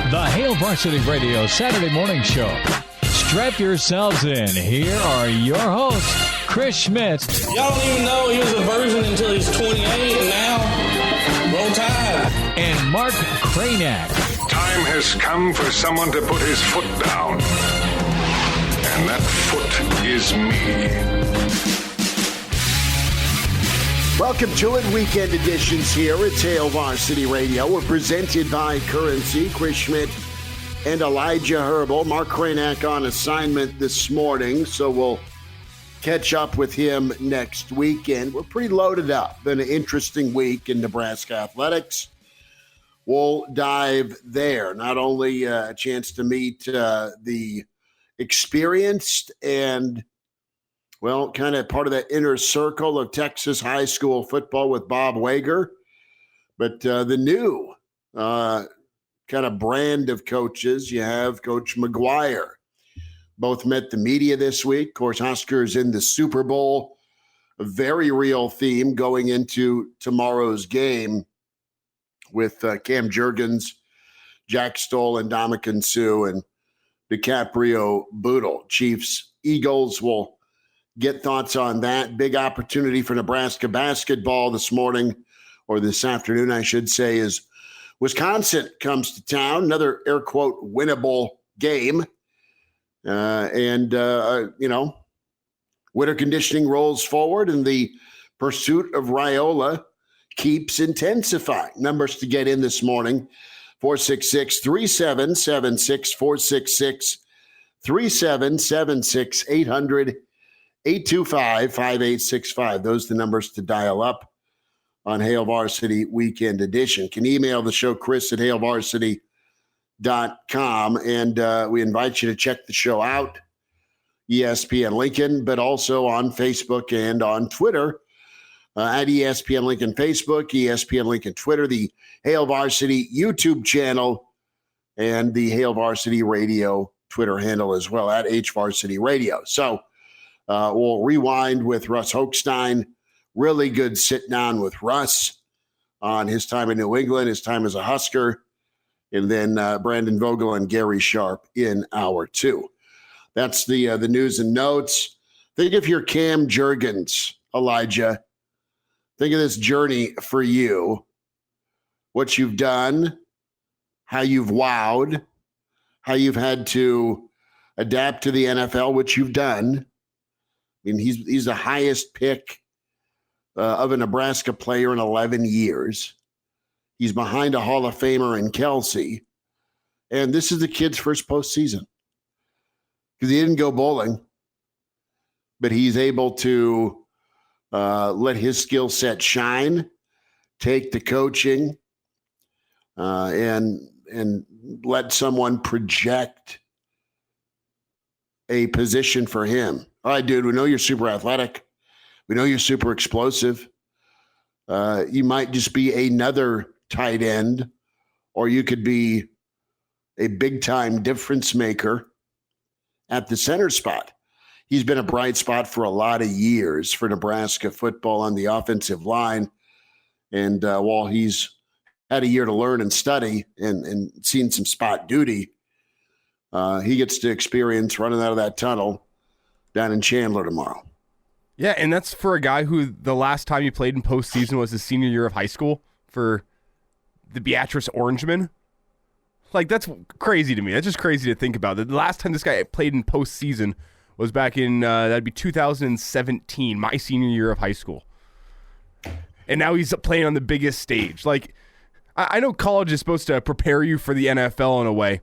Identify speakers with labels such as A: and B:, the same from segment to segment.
A: The Hail Varsity Radio Saturday morning show. Strap yourselves in. Here are your hosts, Chris Schmidt.
B: Y'all don't even know he was a virgin until he's 28, and now, roll tide.
A: And Mark Cranack.
C: Time has come for someone to put his foot down. And that foot is me.
D: Welcome to it. Weekend editions here at Hail Varsity Radio. We're presented by Currency, Chris Schmidt and Elijah Herbel. Mark Cranack on assignment this morning, so we'll catch up with him next weekend. We're pretty loaded up. Been an interesting week in Nebraska athletics. We'll dive there. Not only a chance to meet the experienced and kind of part of that inner circle of Texas high school football with Bob Wager, but the new kind of brand of coaches. You have Coach McGuire. Both met the media this week. Of course, Huskers in the Super Bowl, a very real theme going into tomorrow's game with Cam Jurgens, Jack Stoll, and Ndamukong Suh, and DiCaprio Boodle. Chiefs, Eagles will get thoughts on that. Big opportunity for Nebraska basketball this morning, or this afternoon, I should say, is Wisconsin comes to town. Another air quote winnable game. Winter conditioning rolls forward, and the pursuit of Raiola keeps intensifying. Numbers to get in this morning: 466-3776, 466-3776, 800-825-5865. Those are the numbers to dial up on Hail Varsity Weekend Edition. Can email the show, Chris at hailvarsity.com. And we invite you to check the show out, ESPN Lincoln, but also on Facebook and on Twitter at ESPN Lincoln Facebook, ESPN Lincoln Twitter, the Hail Varsity YouTube channel, and the Hail Varsity Radio Twitter handle as well, at HVarsity Radio. So we'll rewind with Russ Hochstein. Really good sit down with Russ on his time in New England, his time as a Husker, and then Brandon Vogel and Gary Sharp in hour two. That's the news and notes. Think of your Cam Jurgens, Elijah. Think of this journey for you, what you've done, how you've wowed, how you've had to adapt to the NFL, which you've done. I mean, he's the highest pick of a Nebraska player in 11 years. He's behind a Hall of Famer in Kelsey. And this is the kid's first postseason. Because he didn't go bowling, but he's able to let his skill set shine, take the coaching, and let someone project a position for him. All right, dude, we know you're super athletic. We know you're super explosive. You might just be another tight end, or you could be a big-time difference maker at the center spot. He's been a bright spot for a lot of years for Nebraska football on the offensive line. And while he's had a year to learn and study and seen some spot duty, he gets to experience running out of that tunnel down in Chandler tomorrow.
E: Yeah, and that's for a guy who the last time he played in postseason was his senior year of high school for the Beatrice Orangemen. Like, that's crazy to me. That's just crazy to think about. The last time this guy played in postseason was back in, that'd be 2017, my senior year of high school. And now he's playing on the biggest stage. Like, I know college is supposed to prepare you for the NFL in a way.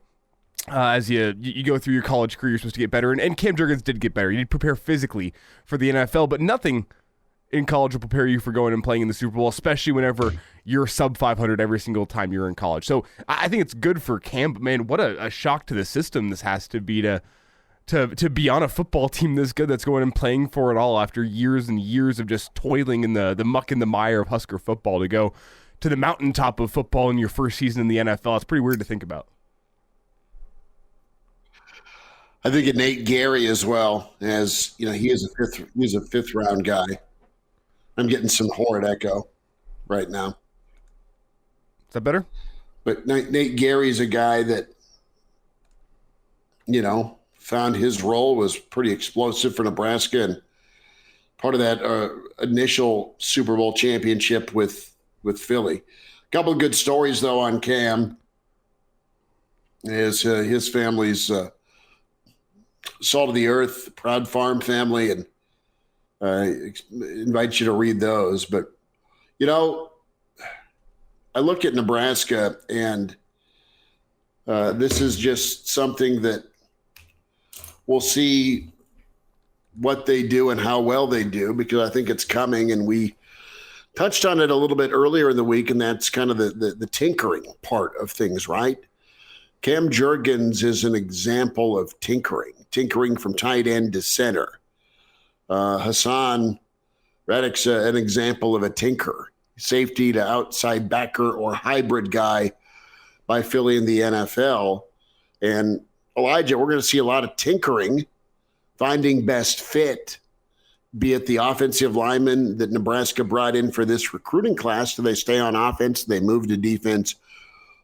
E: As you go through your college career, you're supposed to get better. And Cam Jurgens did get better. He did prepare physically for the NFL, but nothing in college will prepare you for going and playing in the Super Bowl, especially whenever you're sub 500 every single time you're in college. So I think it's good for Cam, but man, what a shock to the system this has to be to be on a football team this good that's going and playing for it all after years and years of just toiling in the muck and the mire of Husker football, to go to the mountaintop of football in your first season in the NFL. It's pretty weird to think about.
D: I think of Nate Gary as well, as he's a fifth round guy. I'm getting some horrid echo right now.
E: Is that better?
D: But Nate Gary's a guy that found his role was pretty explosive for Nebraska and part of that initial Super Bowl championship with Philly. A couple of good stories, though, on Cam. His family's salt of the earth, proud farm family, and invite you to read those. But, I look at Nebraska, and this is just something that we'll see what they do and how well they do, because I think it's coming, and we touched on it a little bit earlier in the week, and that's kind of the tinkering part of things, right? Cam Jurgens is an example of tinkering from tight end to center. Hassan Reddick's an example of a tinker, safety to outside backer or hybrid guy by Philly in the NFL. And Elijah, we're going to see a lot of tinkering, finding best fit, be it the offensive linemen that Nebraska brought in for this recruiting class. Do they stay on offense? Do they move to defense?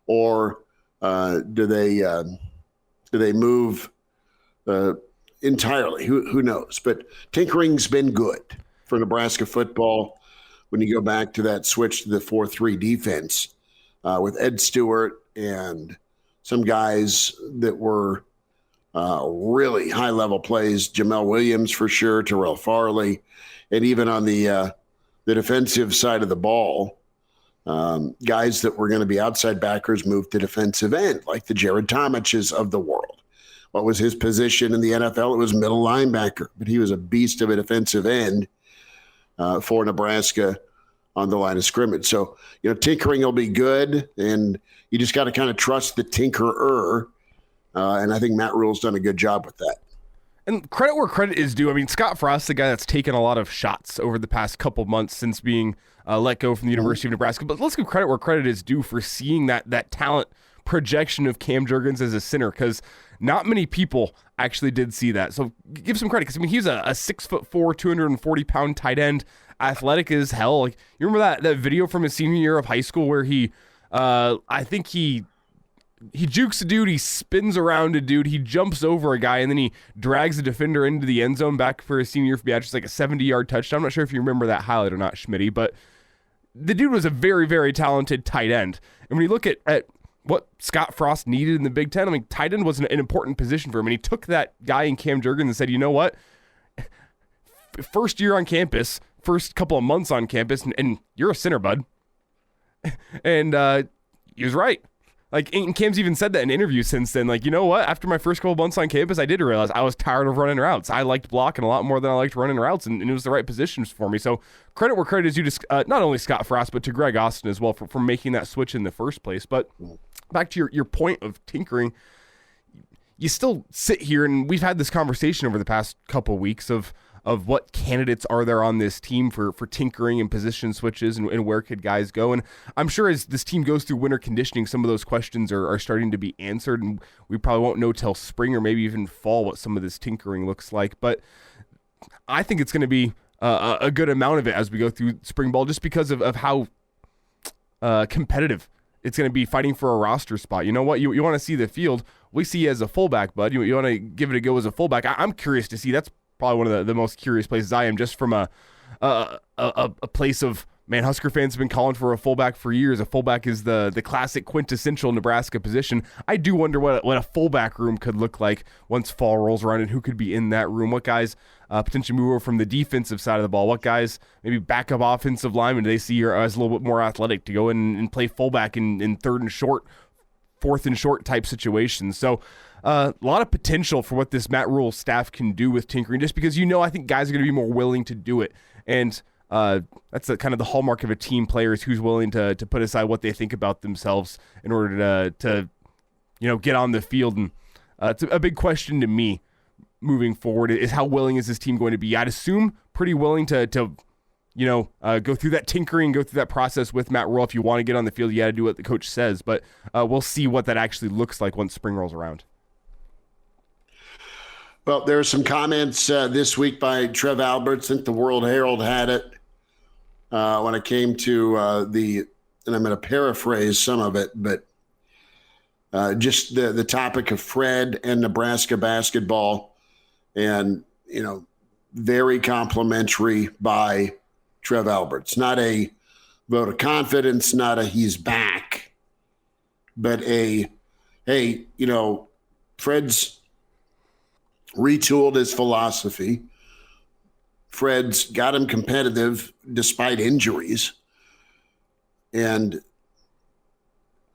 D: Or do they move entirely? Who knows? But tinkering's been good for Nebraska football when you go back to that switch to the 4-3 defense with Ed Stewart and some guys that were really high-level plays, Jamel Williams for sure, Terrell Farley, and even on the defensive side of the ball, guys that were going to be outside backers moved to defensive end, like the Jared Tomiches of the world. What was his position in the NFL? It was middle linebacker, but he was a beast of a defensive end for Nebraska on the line of scrimmage. So, tinkering will be good, and you just got to kind of trust the tinkerer. And I think Matt Rhule's done a good job with that.
E: And credit where credit is due. I mean, Scott Frost, the guy that's taken a lot of shots over the past couple months since being let go from the University of Nebraska. But let's give credit where credit is due for seeing that talent projection of Cam Jurgens as a center, because not many people actually did see that. So give some credit, because he's a 6'4", 240-pound tight end, athletic as hell. Like, you remember that video from his senior year of high school where he jukes a dude, he spins around a dude, he jumps over a guy, and then he drags the defender into the end zone back for his senior year for Beatrice, like a 70-yard touchdown. I'm not sure if you remember that highlight or not, Schmitty, but the dude was a very, very talented tight end. And when you look at what Scott Frost needed in the Big Ten, I mean, tight end was an important position for him, and he took that guy in Cam Jurgens and said, you know what? First year on campus, first couple of months on campus, and you're a center, bud. And he was right. Like, and Cam's even said that in interviews since then. Like, you know what? After my first couple months on campus, I did realize I was tired of running routes. I liked blocking a lot more than I liked running routes, and it was the right positions for me. So credit where credit is due to not only Scott Frost, but to Greg Austin as well for making that switch in the first place. But back to your point of tinkering, you still sit here, and we've had this conversation over the past couple weeks of what candidates are there on this team for tinkering and position switches and where could guys go. And I'm sure as this team goes through winter conditioning, some of those questions are starting to be answered, and we probably won't know till spring or maybe even fall what some of this tinkering looks like. But I think it's going to be a good amount of it as we go through spring ball, just because of how competitive it's going to be, fighting for a roster spot. You know what? You want to see the field. We see you as a fullback, bud. You want to give it a go as a fullback. I'm curious to see. That's probably one of the most curious places I am, just from a place of, man, Husker fans have been calling for a fullback for years. A fullback is the classic quintessential Nebraska position. I do wonder what a fullback room could look like once fall rolls around, and who could be in that room. What guys potentially move over from the defensive side of the ball? What guys maybe backup offensive linemen do they see are as a little bit more athletic to go in and play fullback in third and short, fourth and short type situations? So a lot of potential for what this Matt Rhule staff can do with tinkering, just because I think guys are going to be more willing to do it. And that's kind of the hallmark of a team player, is who's willing to put aside what they think about themselves in order to get on the field. And it's a big question to me moving forward, is how willing is this team going to be? I'd assume pretty willing to go through that tinkering, go through that process with Matt Rhule. If you want to get on the field, you got to do what the coach says. But we'll see what that actually looks like once spring rolls around.
D: Well, there are some comments this week by Trev Alberts. I think the World Herald had it when it came to and I'm going to paraphrase some of it, but just the topic of Fred and Nebraska basketball, and, very complimentary by Trev Alberts. Not a vote of confidence, not a he's back, but a, hey, Fred's retooled his philosophy. Fred's got him competitive despite injuries. And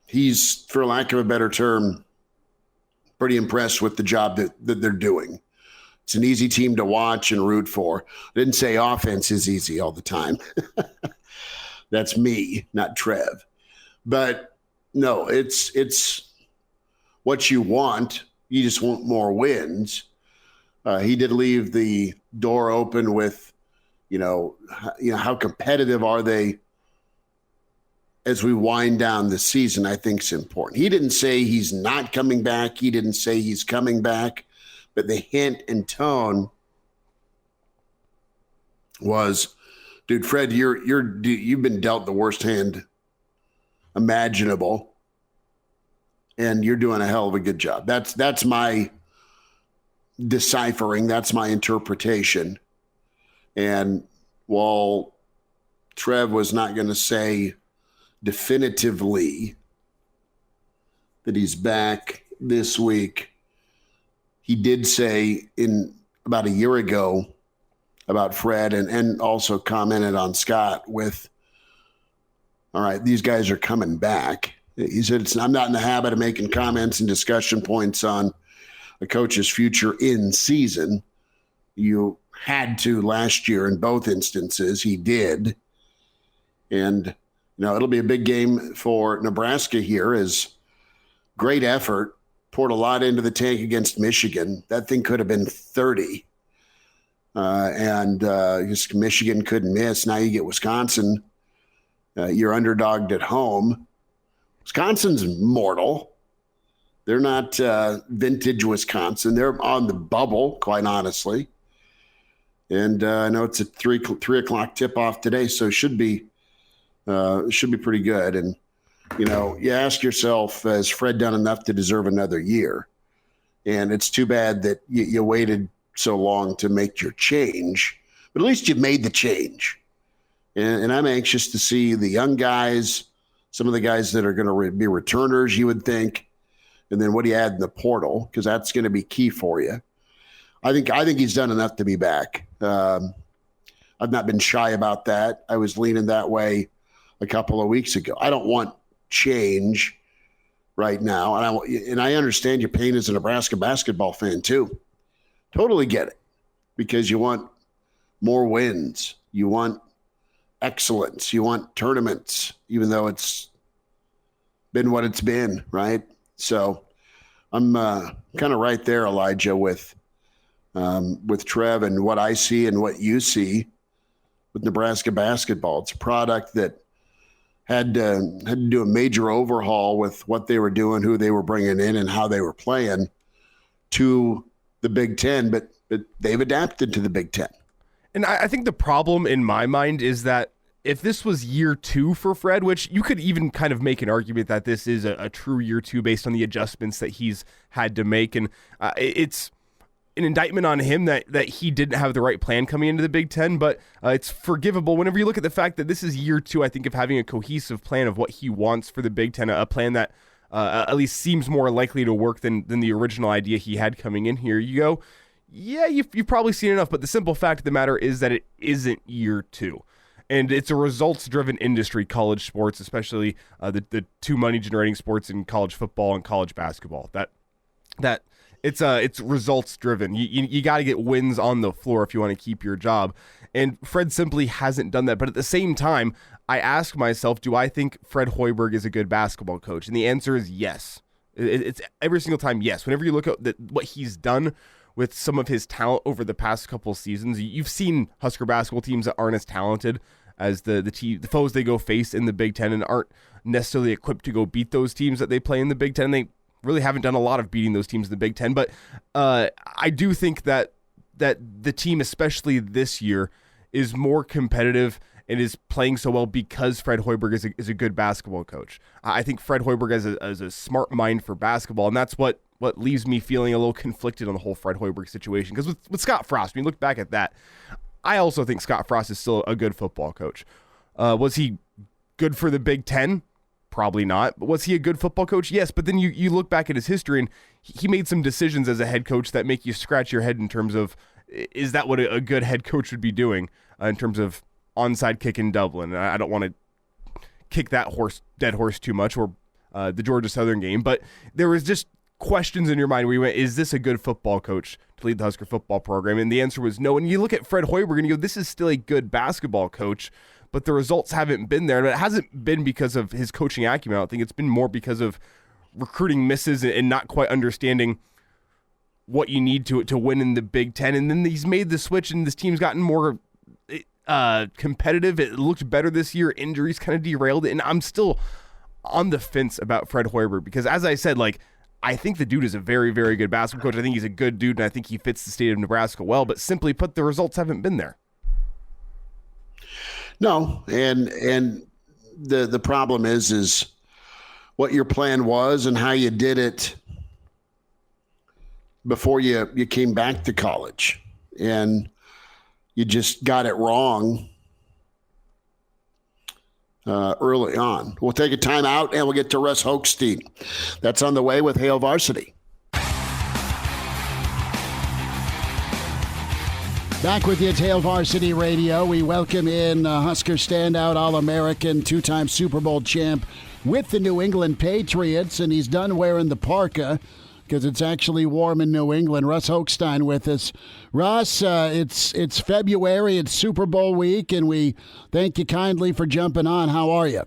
D: he's, for lack of a better term, pretty impressed with the job that they're doing. It's an easy team to watch and root for. I didn't say offense is easy all the time. That's me, not Trev. But no, it's what you want. You just want more wins. He did leave the door open with, how competitive are they as we wind down the season, I think is important. He didn't say he's not coming back. He didn't say he's coming back. But the hint and tone was, dude, Fred, you've been dealt the worst hand imaginable, and you're doing a hell of a good job. That's my deciphering. That's my interpretation. And while Trev was not going to say definitively that he's back this week, he did say in about a year ago about Fred, and also commented on Scott with, all right, these guys are coming back. He said, I'm not in the habit of making comments and discussion points on a coach's future in season. You had to last year in both instances. He did. And, it'll be a big game for Nebraska here. As great effort. Poured a lot into the tank against Michigan. That thing could have been 30. And just Michigan couldn't miss. Now you get Wisconsin. You're underdogged at home. Wisconsin's mortal. They're not vintage Wisconsin. They're on the bubble, quite honestly. And I know it's a 3 o'clock tip-off today, so it should be pretty good. And you ask yourself, has Fred done enough to deserve another year? And it's too bad that you waited so long to make your change, but at least you've made the change. And I'm anxious to see the young guys, some of the guys that are going to be returners, you would think, and then what do you add in the portal? Because that's going to be key for you. I think he's done enough to be back. I've not been shy about that. I was leaning that way a couple of weeks ago. I don't want change right now. And I understand your pain as a Nebraska basketball fan too. Totally get it, because you want more wins. You want excellence. You want tournaments, even though it's been what it's been, right? So I'm kind of right there, Elijah, with Trev and what I see and what you see with Nebraska basketball. It's a product that had to do a major overhaul with what they were doing, who they were bringing in, and how they were playing to the Big Ten, but they've adapted to the Big Ten.
E: And I think the problem in my mind is that if this was year 2 for Fred, which you could even kind of make an argument that this is a true year 2 based on the adjustments that he's had to make, and it's an indictment on him that he didn't have the right plan coming into the Big Ten, but it's forgivable whenever you look at the fact that this is year 2, I think, of having a cohesive plan of what he wants for the Big Ten, a plan that at least seems more likely to work than the original idea he had coming in here. You go, yeah, you've probably seen enough, but the simple fact of the matter is that it isn't year 2. And it's a results-driven industry, college sports, especially the two money-generating sports in college football and college basketball. That it's results-driven. You got to get wins on the floor if you want to keep your job. And Fred simply hasn't done that. But at the same time, I ask myself, do I think Fred Hoiberg is a good basketball coach? And the answer is yes. It's every single time yes. Whenever you look at what he's done with some of his talent over the past couple of seasons, you've seen Husker basketball teams that aren't as talented as the foes they go face in the Big Ten and aren't necessarily equipped to go beat those teams that they play in the Big Ten. They really haven't done a lot of beating those teams in the Big Ten, but I do think that the team, especially this year, is more competitive and is playing so well because Fred Hoiberg is a good basketball coach. I think Fred Hoiberg has a smart mind for basketball, and that's what leaves me feeling a little conflicted on the whole Fred Hoiberg situation. Because with Scott Frost, when you look back at that, I also think Scott Frost is still a good football coach. Was he good for the Big Ten? Probably not. But was he a good football coach? Yes. But then you look back at his history, and he made some decisions as a head coach that make you scratch your head in terms of, is that what a good head coach would be doing in terms of onside kick in Dublin? And I don't want to kick that dead horse too much, or the Georgia Southern game. But there was just questions in your mind where you went, is this a good football coach to lead the Husker football program? And the answer was no. And you look at Fred Hoiberg and you go, this is still a good basketball coach, but the results haven't been there. But it hasn't been because of his coaching acumen. I think it's been more because of recruiting misses and not quite understanding what you need to win in the Big Ten. And then he's made the switch, and this team's gotten more competitive. It looked better this year. Injuries kind of derailed it. And I'm still on the fence about Fred Hoiberg because, as I said, I think the dude is a very, very good basketball coach. I think he's a good dude, and I think he fits the state of Nebraska well. But simply put, the results haven't been there.
D: No, and the problem is what your plan was and how you did it before you came back to college, and you just got it wrong early on. We'll take a time out, and we'll get to Russ Hochstein. That's on the way with Hail Varsity. Back with you at Hail Varsity Radio. We welcome in Husker standout All-American, two-time Super Bowl champ with the New England Patriots, and he's done wearing the parka because it's actually warm in New England. Russ Hochstein with us. Russ, it's February, it's Super Bowl week, and we thank you kindly for jumping on. How are you?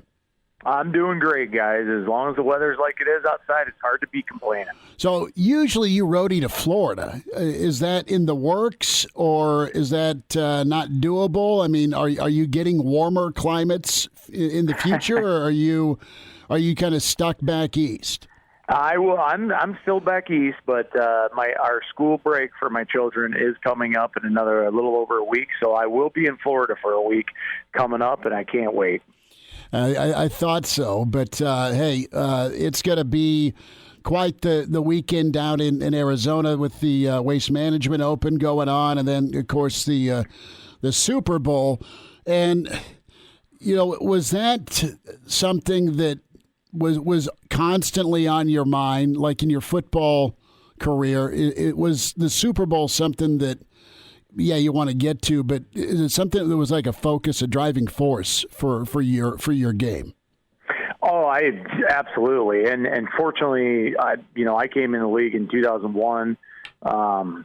F: I'm doing great, guys. As long as the weather's like it is outside, it's hard to be complaining.
D: So usually you roadie to Florida. Is that in the works, or is that not doable? I mean, are you getting warmer climates in the future, or are you kind of stuck back east?
F: I'm still back east, but our school break for my children is coming up in a little over a week, so I will be in Florida for a week coming up, and I can't wait.
D: I thought so, but hey, it's going to be quite the weekend down in Arizona with the Waste Management Open going on, and then of course the Super Bowl. And was that something that was constantly on your mind, like in your football career? It was the Super Bowl something that, yeah, you want to get to, but is it something that was like a focus, a driving force for your game?
F: Oh, absolutely. And fortunately, I came in the league in 2001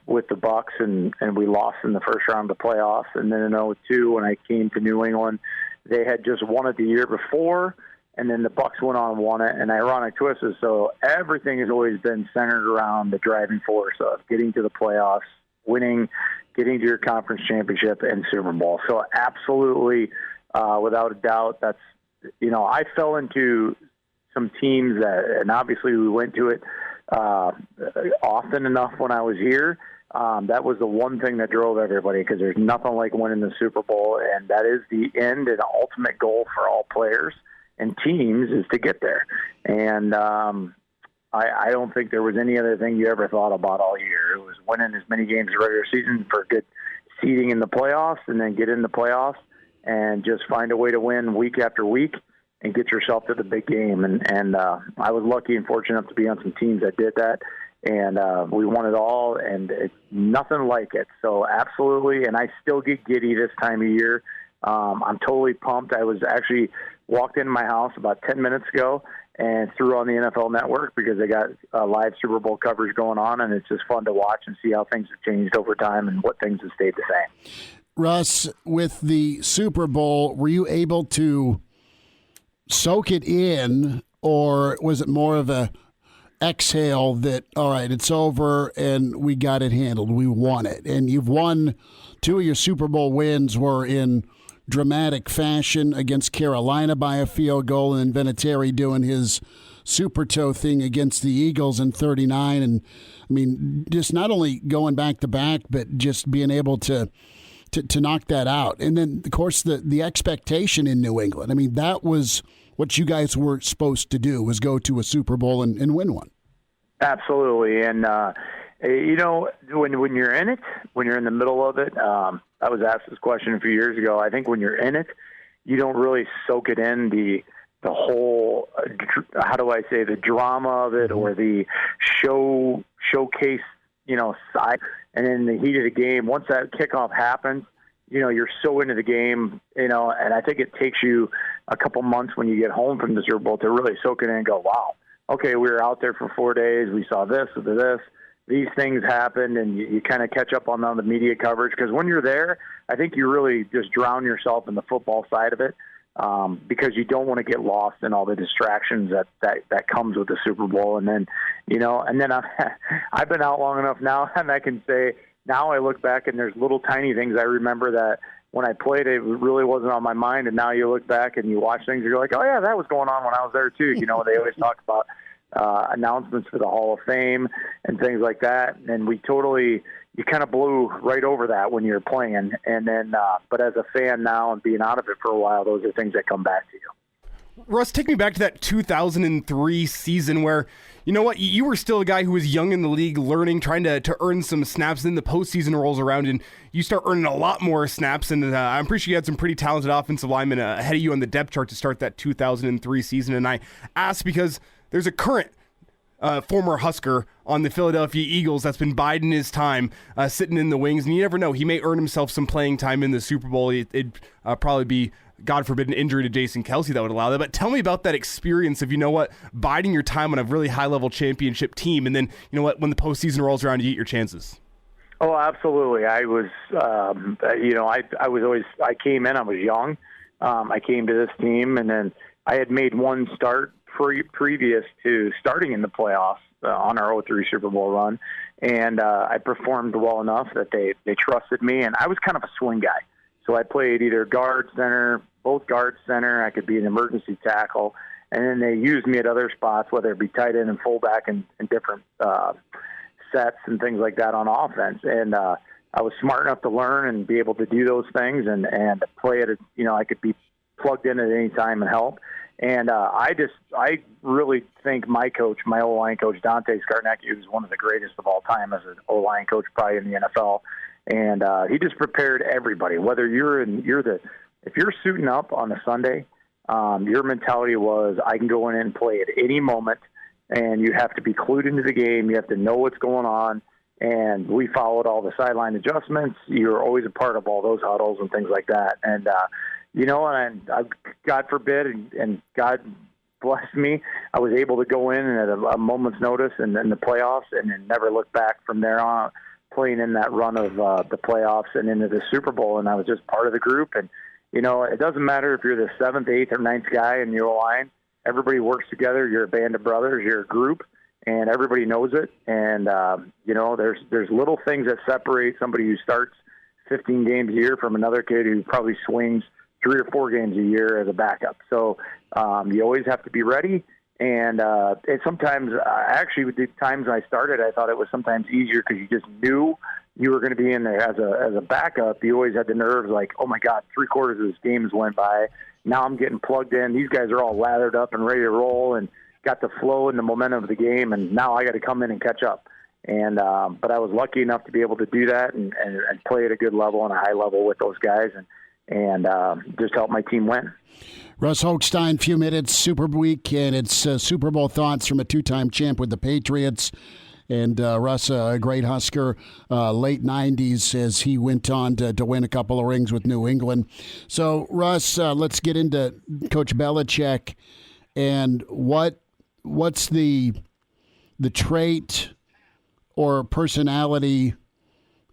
F: with the Bucks, and we lost in the first round of the playoffs. And then in 2002, when I came to New England, they had just won it the year before, and then the Bucks went on and won it. And ironic twist is, so everything has always been centered around the driving force of getting to the playoffs, winning, getting to your conference championship and Super Bowl. So absolutely, without a doubt, that's, I fell into some teams and obviously we went to it often enough when I was here. That was the one thing that drove everybody, because there's nothing like winning the Super Bowl, and that is the end and ultimate goal for all players and teams, is to get there. And I don't think there was any other thing you ever thought about all year. It was winning as many games in the regular season for good seeding in the playoffs, and then get in the playoffs and just find a way to win week after week and get yourself to the big game. And I was lucky and fortunate enough to be on some teams that did that, and we won it all, and it's nothing like it. So absolutely, and I still get giddy this time of year. I'm totally pumped. I was actually walked into my house about 10 minutes ago and threw on the NFL Network because they got live Super Bowl coverage going on, and it's just fun to watch and see how things have changed over time and what things have stayed the same.
D: Russ, with the Super Bowl, were you able to soak it in, or was it more of a exhale that, all right, it's over and we got it handled, we won it? And you've won two of your Super Bowl wins were in dramatic fashion against Carolina by a field goal, and then Vinatieri doing his super toe thing against the Eagles in 39. And I mean, just not only going back to back, but just being able to
G: to knock that out. And then, of course, the expectation in New England. I mean, that was what you guys were supposed to do, was go to a Super Bowl and win one.
F: Absolutely. And, when you're in it, when you're in the middle of it, I was asked this question a few years ago. I think when you're in it, you don't really soak it in, the whole, how do I say, the drama of it, or the showcase, side. And in the heat of the game, once that kickoff happens, you're so into the game, and I think it takes you a couple months when you get home from the Super Bowl to really soak it in and go, wow, okay, we were out there for 4 days. We saw this, these things happened, and you kind of catch up on the media coverage. Because when you're there, I think you really just drown yourself in the football side of it, because you don't want to get lost in all the distractions that comes with the Super Bowl. And then, I've been out long enough now, and I can say now I look back and there's little tiny things I remember that when I played it really wasn't on my mind. And now you look back and you watch things, and you're like, oh yeah, that was going on when I was there too. They always talk about announcements for the Hall of Fame and things like that. And you kind of blew right over that when you're playing. And then, but as a fan now and being out of it for a while, those are things that come back to you.
E: Russ, take me back to that 2003 season where, you were still a guy who was young in the league, learning, trying to earn some snaps. Then the postseason rolls around and you start earning a lot more snaps. And I'm pretty sure you had some pretty talented offensive linemen ahead of you on the depth chart to start that 2003 season. And I asked because there's a current former Husker on the Philadelphia Eagles that's been biding his time, sitting in the wings. And you never know, he may earn himself some playing time in the Super Bowl. It'd probably be, God forbid, an injury to Jason Kelsey that would allow that. But tell me about that experience of, biding your time on a really high-level championship team, and then, when the postseason rolls around, you get your chances.
F: Oh, absolutely. I was, I came in, I was young. I came to this team, and then I had made one start previous to starting in the playoffs on our 2003 Super Bowl run, and I performed well enough that they trusted me, and I was kind of a swing guy. So I played either guard, center, both guard, center. I could be an emergency tackle, and then they used me at other spots, whether it be tight end and fullback and different sets and things like that on offense. And I was smart enough to learn and be able to do those things and play it. I could be plugged in at any time and help. And I really think my O-line coach, Dante Scarnecchia, who's one of the greatest of all time as an O-line coach, probably in the NFL. And he just prepared everybody. Whether if you're suiting up on a Sunday, your mentality was, I can go in and play at any moment, and you have to be clued into the game. You have to know what's going on. And we followed all the sideline adjustments. You're always a part of all those huddles and things like that. And and God forbid, and God bless me, I was able to go in at a moment's notice and then the playoffs, and then never look back from there on, playing in that run of the playoffs and into the Super Bowl. And I was just part of the group. And, it doesn't matter if you're the 7th, 8th, or 9th guy in your line. Everybody works together. You're a band of brothers. You're a group, and everybody knows it. And, there's little things that separate somebody who starts 15 games a year from another kid who probably swings 3 or 4 games a year as a backup. So you always have to be ready. And sometimes, actually, with the times I started, I thought it was sometimes easier because you just knew you were going to be in there as a backup. You always had the nerves like, oh my God, 3/4 of this game has went by. Now I'm getting plugged in. These guys are all lathered up and ready to roll and got the flow and the momentum of the game. And now I got to come in and catch up. And but I was lucky enough to be able to do that and play at a good level and a high level with those guys and just help my team win.
G: Russ Hochstein, few minutes, Super Week, and it's Super Bowl thoughts from a 2-time champ with the Patriots. And Russ, a great Husker, late 90s as he went on to win a couple of rings with New England. So, Russ, let's get into Coach Belichick and what's the trait or personality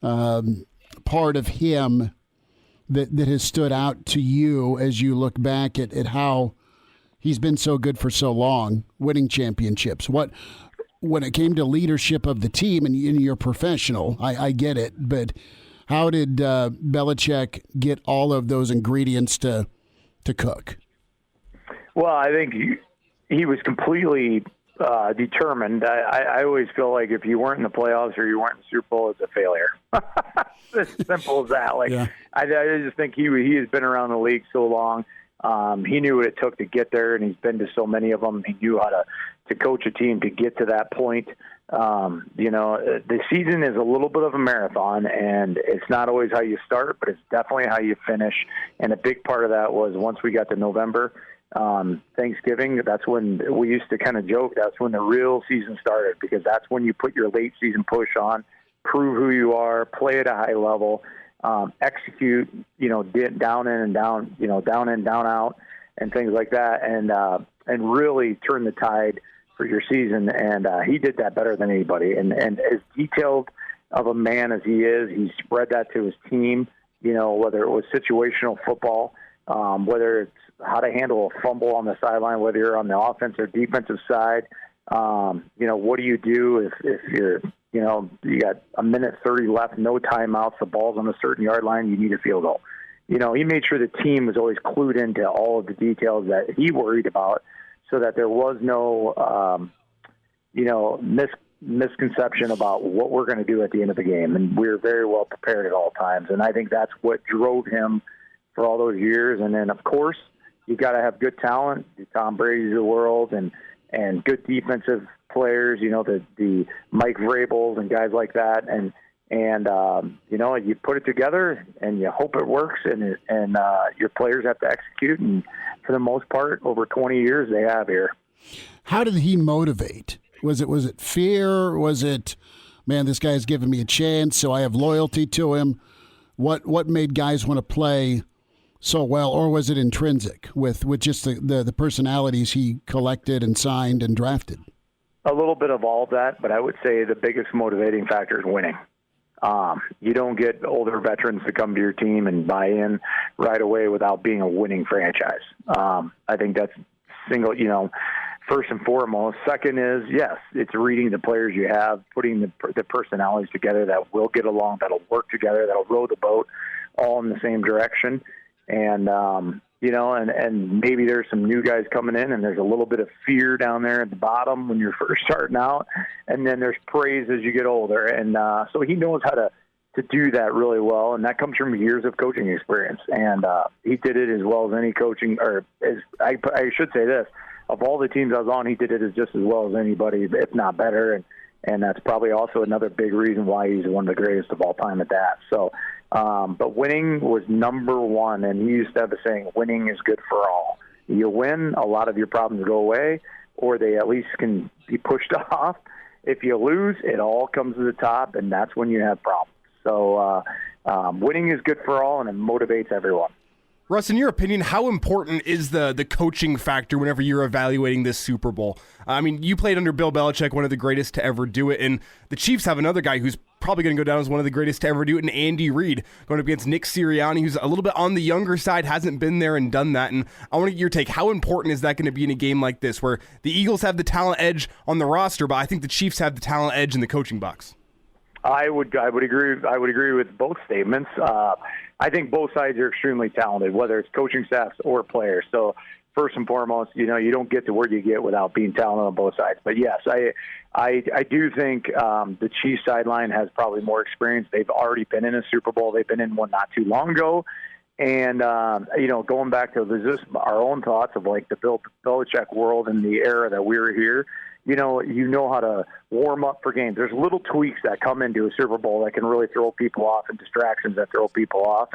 G: part of him that has stood out to you as you look back at how he's been so good for so long, winning championships? When it came to leadership of the team, and you're professional, I get it, but how did Belichick get all of those ingredients to cook?
F: Well, I think he was completely determined. I always feel like if you weren't in the playoffs or you weren't in the Super Bowl, it's a failure. It's as simple as that. I just think he has been around the league so long. He knew what it took to get there, and he's been to so many of them. He knew how to coach a team to get to that point. The season is a little bit of a marathon, and it's not always how you start, but it's definitely how you finish. And a big part of that was once we got to November, Thanksgiving, that's when we used to kind of joke, that's when the real season started, because that's when you put your late season push on, prove who you are, play at a high level, execute, down in and down, down in, down out, and things like that, and really turn the tide for your season. And he did that better than anybody. And as detailed of a man as he is, he spread that to his team, whether it was situational football, whether it's how to handle a fumble on the sideline, whether you're on the offensive or defensive side. What do you do if you're, you got a minute 30 left, no timeouts, the ball's on a certain yard line, you need a field goal. He made sure the team was always clued into all of the details that he worried about, so that there was no, misconception about what we're going to do at the end of the game. And we were very well prepared at all times. And I think that's what drove him for all those years. And then, of course, you got to have good talent, the Tom Brady's of the world, and good defensive players, the Mike Vrabels and guys like that. And you put it together and you hope it works, and your players have to execute. And for the most part, over 20 years, they have here.
G: How did he motivate? Was it fear? Was it, man, this guy's giving me a chance, so I have loyalty to him? What made guys want to play so well, or was it intrinsic with just the personalities he collected and signed and drafted?
F: A little bit of all of that, but I would say the biggest motivating factor is winning. You don't get older veterans to come to your team and buy in right away without being a winning franchise. I think that's first and foremost. Second is, yes, it's reading the players you have, putting the personalities together that will get along, that'll work together, that'll row the boat all in the same direction. And, and maybe there's some new guys coming in, and there's a little bit of fear down there at the bottom when you're first starting out, and then there's praise as you get older. And so he knows how to do that really well, and that comes from years of coaching experience. And he did it as well as any coaching, or I should say this, of all the teams I was on, he did it just as well as anybody, if not better. And that's probably also another big reason why he's one of the greatest of all time at that. So, but winning was number one, and he used to have a saying, winning is good for all. You win, a lot of your problems go away, or they at least can be pushed off. If you lose, it all comes to the top, and that's when you have problems. So winning is good for all, and it motivates everyone.
E: Russ, in your opinion, how important is the coaching factor whenever you're evaluating this Super Bowl? I mean, you played under Bill Belichick, one of the greatest to ever do it, and the Chiefs have another guy who's probably going to go down as one of the greatest to ever do it, and Andy Reid, going up against Nick Sirianni, who's a little bit on the younger side, hasn't been there and done that. And I want to get your take. How important is that going to be in a game like this, where the Eagles have the talent edge on the roster, but I think the Chiefs have the talent edge in the coaching box?
F: I would agree. I would agree with both statements. I think both sides are extremely talented, whether it's coaching staffs or players. So first and foremost, you don't get to where you get without being talented on both sides. But yes, I do think the Chiefs sideline has probably more experience. They've already been in a Super Bowl. They've been in one not too long ago. And, going back to just our own thoughts of like the Bill Belichick world and the era that we were here, you know how to warm up for games. There's little tweaks that come into a Super Bowl that can really throw people off, and distractions that throw people off.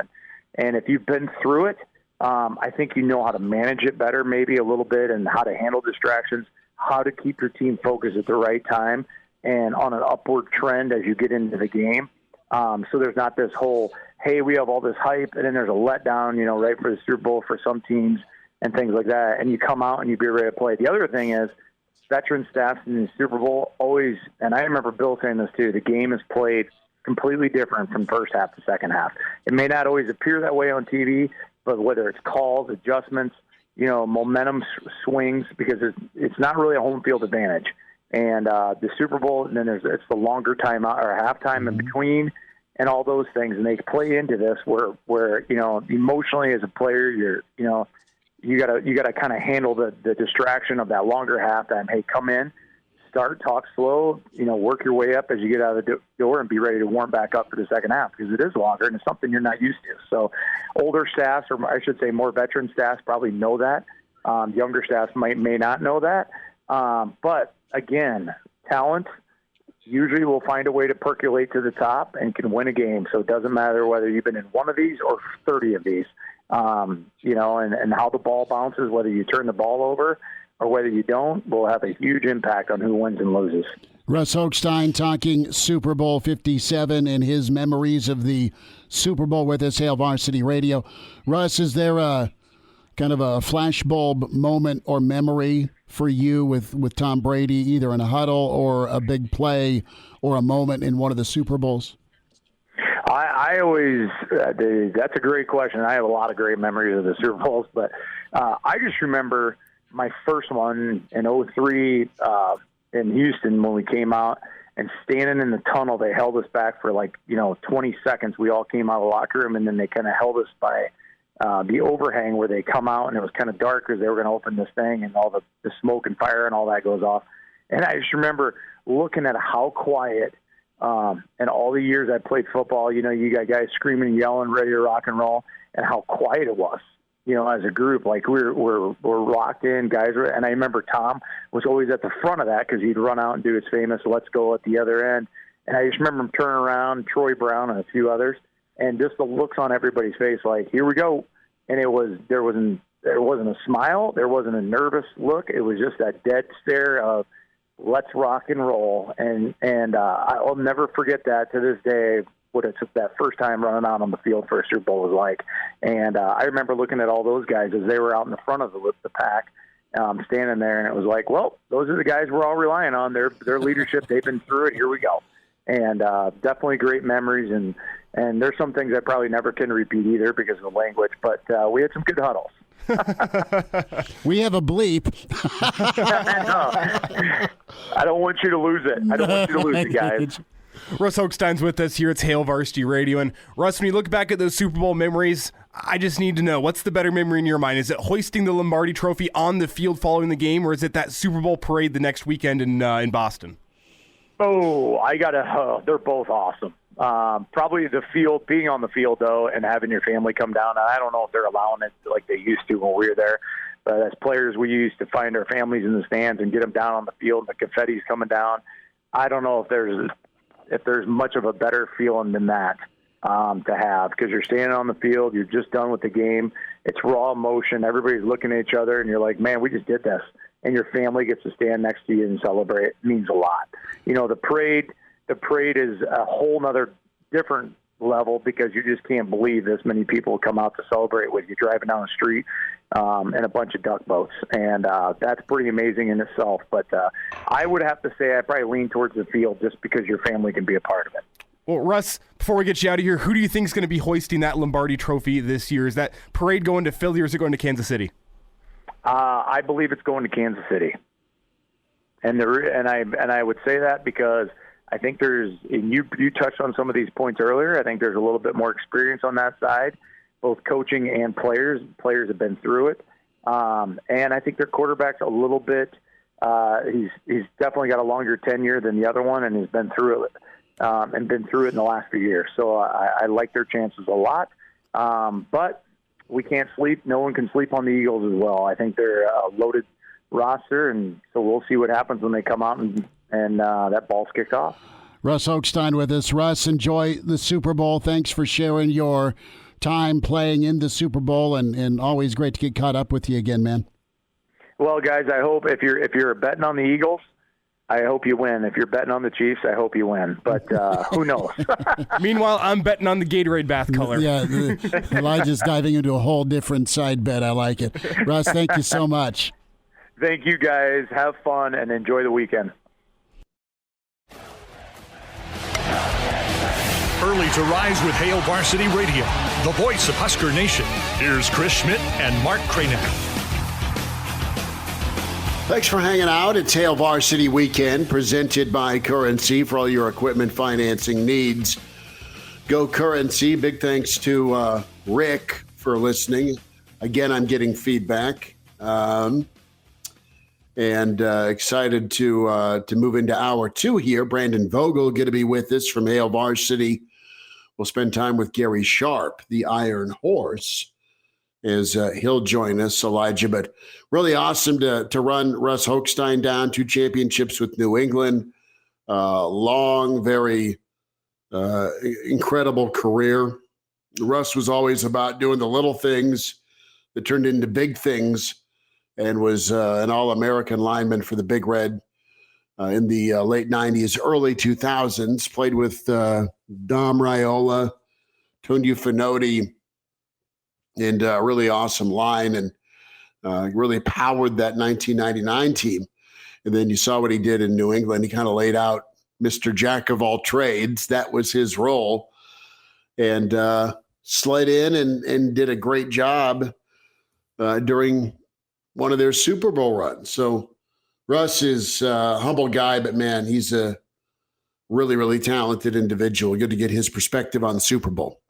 F: And if you've been through it, I think you know how to manage it better, maybe a little bit, and how to handle distractions, how to keep your team focused at the right time and on an upward trend as you get into the game. So there's not this whole, hey, we have all this hype, and then there's a letdown, right for the Super Bowl for some teams and things like that. And you come out and you be ready to play. The other thing is, veteran staffs in the Super Bowl always, and I remember Bill saying this too, the game is played completely different from first half to second half. It may not always appear that way on TV, but whether it's calls, adjustments, momentum swings, because it's not really a home field advantage. And the Super Bowl, and then it's the longer time out or halftime in between and all those things. And they play into this where emotionally as a player, you gotta kind of handle the distraction of that longer halftime. Hey, come in, talk slow, work your way up as you get out of the door and be ready to warm back up for the second half because it is longer and it's something you're not used to. So older staffs, or I should say more veteran staffs, probably know that. Younger staffs may not know that. But again, talent usually will find a way to percolate to the top and can win a game. So it doesn't matter whether you've been in one of these or 30 of these, and how the ball bounces, whether you turn the ball over or whether you don't, will have a huge impact on who wins and loses.
G: Russ Hochstein talking Super Bowl 57 and his memories of the Super Bowl with us, Hail Varsity Radio. Russ, is there a kind of a flashbulb moment or memory for you with Tom Brady, either in a huddle or a big play or a moment in one of the Super Bowls?
F: I always, that's a great question. I have a lot of great memories of the Super Bowls, but I just remember my first one in 2003 in Houston when we came out and standing in the tunnel. They held us back for 20 seconds. We all came out of the locker room, and then they kind of held us by the overhang where they come out, and it was kind of dark because they were going to open this thing, and all the smoke and fire and all that goes off. And I just remember looking at how quiet, and all the years I played football, you got guys screaming and yelling, ready to rock and roll, and how quiet it was. As a group, we're locked in, guys. And I remember Tom was always at the front of that because he'd run out and do his famous "let's go" at the other end. And I just remember him turning around, Troy Brown and a few others, and just the looks on everybody's face, like, here we go. And there wasn't a smile, there wasn't a nervous look. It was just that dead stare of let's rock and roll. And I'll never forget that to this day. What it took that first time running out on the field for a Super Bowl was like. And I remember looking at all those guys as they were out in the front of the pack, standing there, and it was like, well, those are the guys we're all relying on. Their leadership, they've been through it. Here we go. And definitely great memories. And there's some things I probably never can repeat either because of the language, but we had some good huddles.
G: We have a bleep.
F: I don't want you to lose it. I don't want you to lose it, guys.
E: Russ Hochstein's with us here. It's Hail Varsity Radio. And Russ, when you look back at those Super Bowl memories, I just need to know, what's the better memory in your mind? Is it hoisting the Lombardi Trophy on the field following the game, or is it that Super Bowl parade the next weekend in Boston?
F: Oh, they're both awesome. Probably the field, being on the field, though, and having your family come down. I don't know if they're allowing it like they used to when we were there. But as players, we used to find our families in the stands and get them down on the field, and the confetti's coming down. I don't know if there's much of a better feeling than that to have, because you're standing on the field, you're just done with the game, it's raw emotion, everybody's looking at each other, and you're like, man, we just did this, and your family gets to stand next to you and celebrate. It means a lot. The parade is a whole nother different level because you just can't believe this many people come out to celebrate with you driving down the street in a bunch of duck boats. And that's pretty amazing in itself. But I would have to say I probably lean towards the field just because your family can be a part of it.
E: Well, Russ, before we get you out of here, who do you think is going to be hoisting that Lombardi Trophy this year? Is that parade going to Philly or is it going to Kansas City?
F: I believe it's going to Kansas City. And I would say that because I think and you touched on some of these points earlier. I think there's a little bit more experience on that side, both coaching and players. Players have been through it. And I think their quarterback's a little bit, he's definitely got a longer tenure than the other one and has been through it, in the last few years. So I like their chances a lot. But we can't sleep. No one can sleep on the Eagles as well. I think they're a loaded roster, and so we'll see what happens when they come out and that ball's kicked off.
G: Russ Hochstein with us. Russ, enjoy the Super Bowl. Thanks for sharing your time playing in the Super Bowl, and always great to get caught up with you again, man.
F: Well, guys, I hope if you're betting on the Eagles, I hope you win. If you're betting on the Chiefs, I hope you win. But who knows?
E: Meanwhile, I'm betting on the Gatorade bath color.
G: Yeah, Elijah's diving into a whole different side bet. I like it. Russ, thank you so much.
F: Thank you, guys. Have fun and enjoy the weekend.
H: Early to rise with Hail Varsity Radio, the voice of Husker Nation. Here's Chris Schmidt and Mark Cranick.
D: Thanks for hanging out. It's Hail Varsity Weekend, presented by Currency for all your equipment financing needs. Go Currency. Big thanks to Rick for listening. Again, I'm getting feedback. and excited to move into hour 2 here. Brandon Vogel going to be with us from Hail Varsity. We'll spend time with Gary Sharp, the Iron Horse, as he'll join us, Elijah. But really awesome to run Russ Hochstein down, 2 championships with New England, long, very incredible career. Russ was always about doing the little things that turned into big things, and was an All-American lineman for the Big Red in the late 90s, early 2000s. Played with Dom Raiola, Tonio Finotti, and a really awesome line, and really powered that 1999 team. And then you saw what he did in New England. He kind of laid out Mr. Jack of all trades. That was his role. And slid in and did a great job during one of their Super Bowl runs. So Russ is a humble guy, but man, he's a really, really talented individual. Good to get his perspective on the Super Bowl.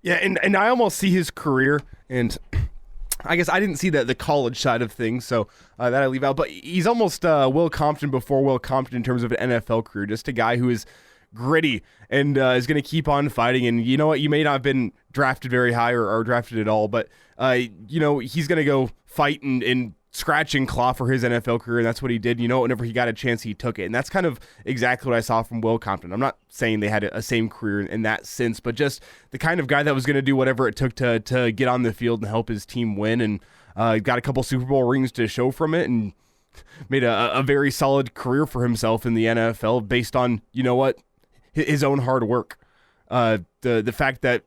E: Yeah, and I almost see his career, and I guess I didn't see the college side of things, so that I leave out. But he's almost Will Compton before Will Compton in terms of an NFL career. Just a guy who is gritty and is going to keep on fighting. And you know what? You may not have been drafted very high or drafted at all, but he's going to go fight and scratch and claw for his NFL career, and that's what he did. Whenever he got a chance, he took it, and that's kind of exactly what I saw from Will Compton. I'm not saying they had a same career in that sense, but just the kind of guy that was going to do whatever it took to get on the field and help his team win, and got a couple Super Bowl rings to show from it, and made a very solid career for himself in the NFL based on, his own hard work. The fact that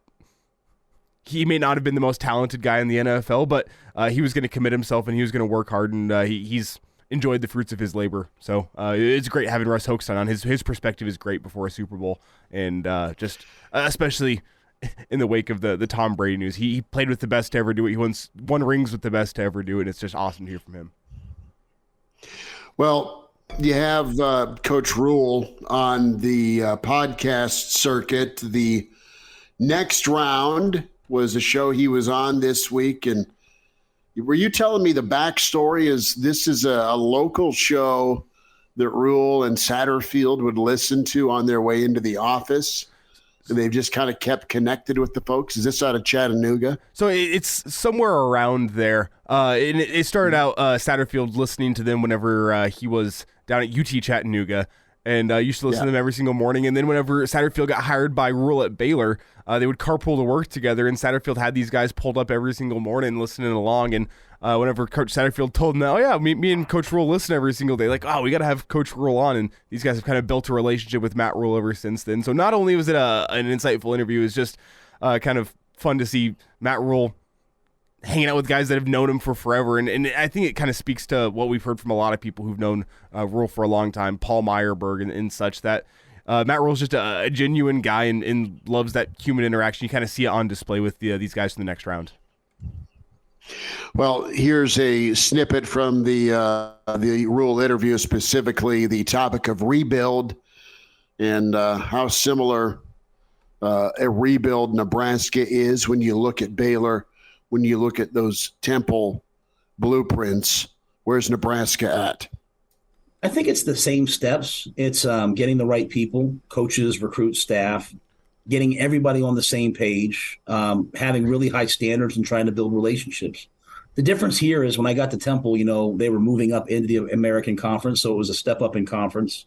E: he may not have been the most talented guy in the NFL, but he was going to commit himself and he was going to work hard, and he's enjoyed the fruits of his labor. So it's great having Russ Hochstein on. His perspective is great before a Super Bowl, and just especially in the wake of the Tom Brady news. He played with the best to ever do it. He won rings with the best to ever do it, and it's just awesome to hear from him.
D: Well, you have Coach Rhule on the podcast circuit. The Next Round was a show he was on this week, and were you telling me the backstory is this is a local show that Rhule and Satterfield would listen to on their way into the office, and they've just kind of kept connected with the folks? Is this out of Chattanooga?
E: So it's somewhere around there. And it started out Satterfield listening to them whenever he was down at UT Chattanooga, and used to listen to them every single morning. And then whenever Satterfield got hired by Rhule at Baylor, they would carpool to work together, and Satterfield had these guys pulled up every single morning listening along. And whenever Coach Satterfield told them, me and Coach Rhule listen every single day, like, we got to have Coach Rhule on. And these guys have kind of built a relationship with Matt Rhule ever since then. So not only was it an insightful interview, it was just kind of fun to see Matt Rhule hanging out with guys that have known him for forever. And I think it kind of speaks to what we've heard from a lot of people who've known Rhule for a long time, Paul Meyerberg and such, that Matt Rhule's just a genuine guy and loves that human interaction. You kind of see it on display with these guys in the Next Round.
D: Well, here's a snippet from the Rhule interview, specifically the topic of rebuild and how similar a rebuild Nebraska is when you look at Baylor, when you look at those Temple blueprints. Where's Nebraska at?
I: I think it's the same steps. It's getting the right people, coaches, recruits, staff, getting everybody on the same page, having really high standards and trying to build relationships. The difference here is when I got to Temple, they were moving up into the American Conference, so it was a step up in conference.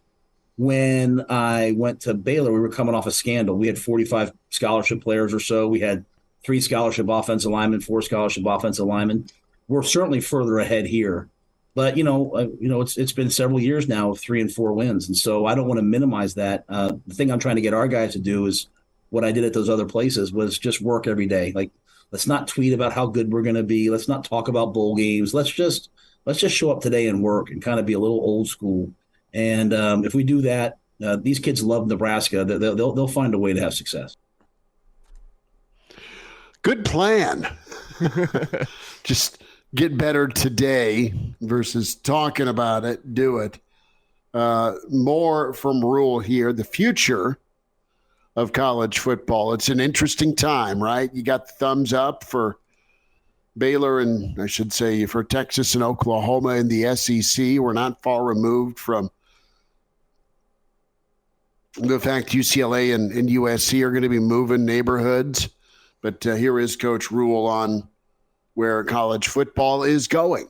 I: When I went to Baylor, we were coming off a scandal. We had 45 scholarship players or so. We had 3 scholarship offensive linemen, 4 scholarship offensive linemen. We're certainly further ahead here. But, it's been several years now of 3 and 4 wins. And so I don't want to minimize that. The thing I'm trying to get our guys to do is what I did at those other places was just work every day. Like, let's not tweet about how good we're going to be. Let's not talk about bowl games. Let's just show up today and work and kind of be a little old school. And if we do that, these kids love Nebraska. They'll find a way to have success.
D: Good plan. Just get better today versus talking about it. Do it. More from Rhule here. The future of college football. It's an interesting time, right? You got the thumbs up for Baylor and I should say for Texas and Oklahoma in the SEC. We're not far removed from the fact UCLA and USC are going to be moving neighborhoods. But here is Coach Rhule on where college football is going.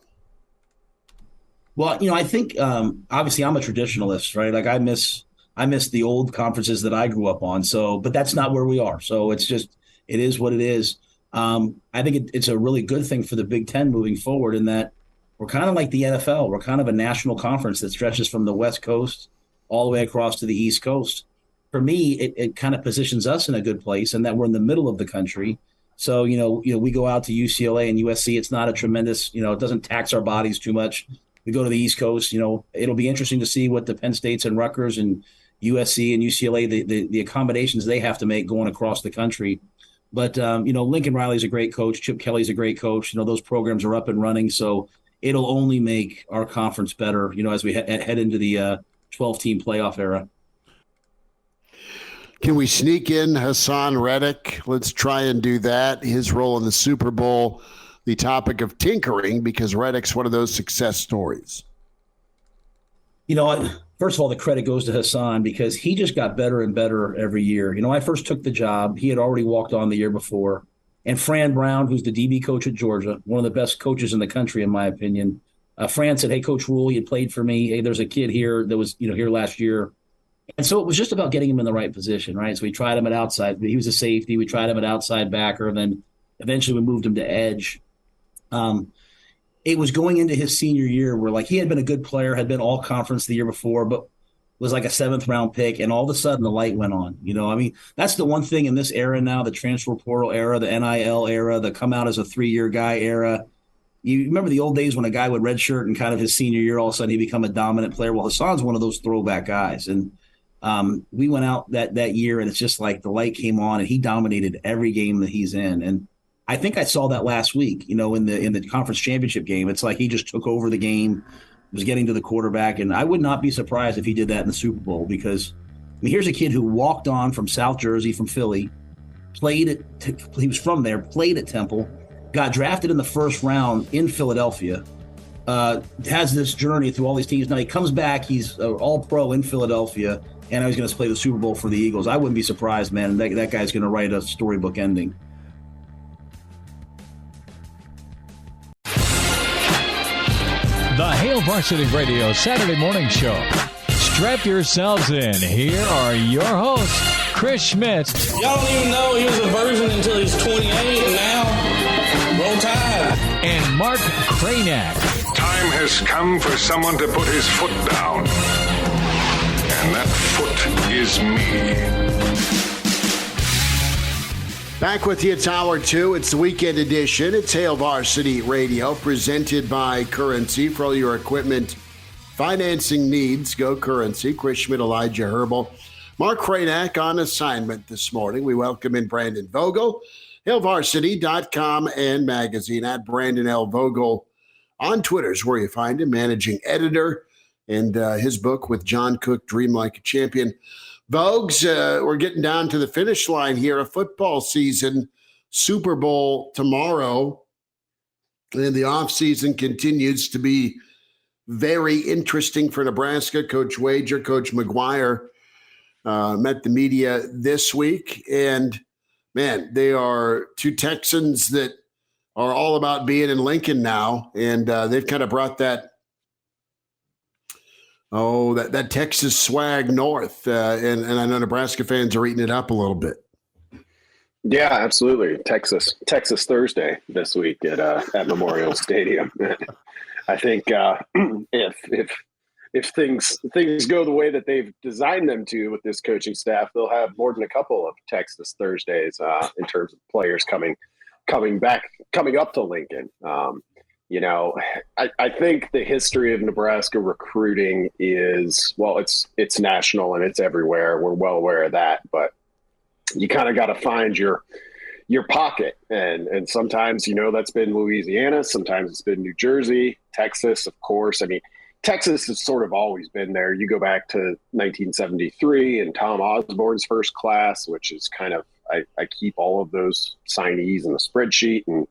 I: Well, I think obviously I'm a traditionalist, right? Like I miss the old conferences that I grew up on. So, but that's not where we are. So it is what it is. I think it's a really good thing for the Big Ten moving forward in that we're kind of like the NFL. We're kind of a national conference that stretches from the West Coast all the way across to the East Coast. For me, it kind of positions us in a good place in that we're in the middle of the country. So, we go out to UCLA and USC. It's not a tremendous, it doesn't tax our bodies too much. We go to the East Coast, it'll be interesting to see what the Penn States and Rutgers and USC and UCLA, the accommodations they have to make going across the country. But, Lincoln Riley's a great coach. Chip Kelly's a great coach. Those programs are up and running. So it'll only make our conference better, as we head into the 12-team playoff era.
D: Can we sneak in Hassan Reddick? Let's try and do that. His role in the Super Bowl, the topic of tinkering, because Reddick's one of those success stories.
I: First of all, the credit goes to Hassan because he just got better and better every year. I first took the job. He had already walked on the year before. And Fran Brown, who's the DB coach at Georgia, one of the best coaches in the country, in my opinion, Fran said, "Hey, Coach Rhule, you played for me. Hey, there's a kid here that was, here last year." And so it was just about getting him in the right position, right? So we tried him at outside. He was a safety. We tried him at outside backer. And then eventually we moved him to edge. It was going into his senior year where, he had been a good player, had been all conference the year before, but was like a 7th-round pick. And all of a sudden the light went on. That's the one thing in this era now, the transfer portal era, the NIL era, the come out as a 3-year guy era. You remember the old days when a guy would redshirt and kind of his senior year, all of a sudden he become a dominant player. Well, Hassan's one of those throwback guys. And we went out that year, and it's just like the light came on, and he dominated every game that he's in. And I think I saw that last week, in the conference championship game. It's like he just took over the game, was getting to the quarterback, and I would not be surprised if he did that in the Super Bowl because, here's a kid who walked on from South Jersey, from Philly, he was from there, played at Temple, got drafted in the first round in Philadelphia, has this journey through all these teams. Now he comes back, he's all-pro in Philadelphia, and now he's going to play the Super Bowl for the Eagles. I wouldn't be surprised, man. That guy's going to write a storybook ending.
A: The Hail Varsity Radio Saturday morning show. Strap yourselves in. Here are your hosts, Chris Schmidt.
B: Y'all don't even know he was a virgin until he's 28, and now roll tide.
A: And Mark Cranack.
C: Time has come for someone to put his foot down. And that foot is me.
D: Back with you, it's hour 2. It's the weekend edition. It's Hail Varsity Radio, presented by Currency. For all your equipment financing needs, go Currency. Chris Schmidt, Elijah Herbel. Mark Cranack on assignment this morning. We welcome in Brandon Vogel, HailVarsity.com and magazine at Brandon L. Vogel on Twitter is where you find him, managing editor, and his book with John Cook, Dream Like a Champion. Vogues, we're getting down to the finish line here of football season. Super Bowl tomorrow. And the offseason continues to be very interesting for Nebraska. Coach Wager, Coach McGuire met the media this week. And, man, they are two Texans that are all about being in Lincoln now. And they've kind of brought that Texas swag north. And I know Nebraska fans are eating it up a little bit.
J: Yeah, absolutely. Texas Thursday this week at Memorial Stadium. I think if things go the way that they've designed them to with this coaching staff, they'll have more than a couple of Texas Thursdays in terms of players coming up to Lincoln. I think the history of Nebraska recruiting is, well, it's national and it's everywhere. We're well aware of that, but you kind of got to find your pocket. And sometimes, that's been Louisiana. Sometimes it's been New Jersey, Texas, of course. I mean, Texas has sort of always been there. You go back to 1973 and Tom Osborne's first class, which is kind of, I keep all of those signees in the spreadsheet and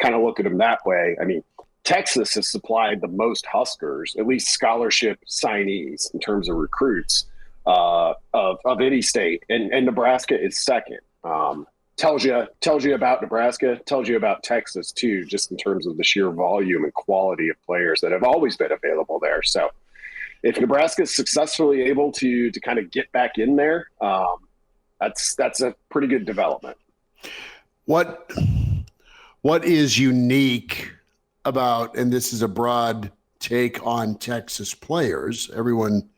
J: kind of look at them that way. I mean, Texas has supplied the most Huskers, at least scholarship signees in terms of recruits of any state, and Nebraska is second. Tells you about Nebraska, tells you about Texas too, just in terms of the sheer volume and quality of players that have always been available there. So if Nebraska is successfully able to kind of get back in there, that's a pretty good development.
D: What is unique about, and this is a broad take on Texas players, everyone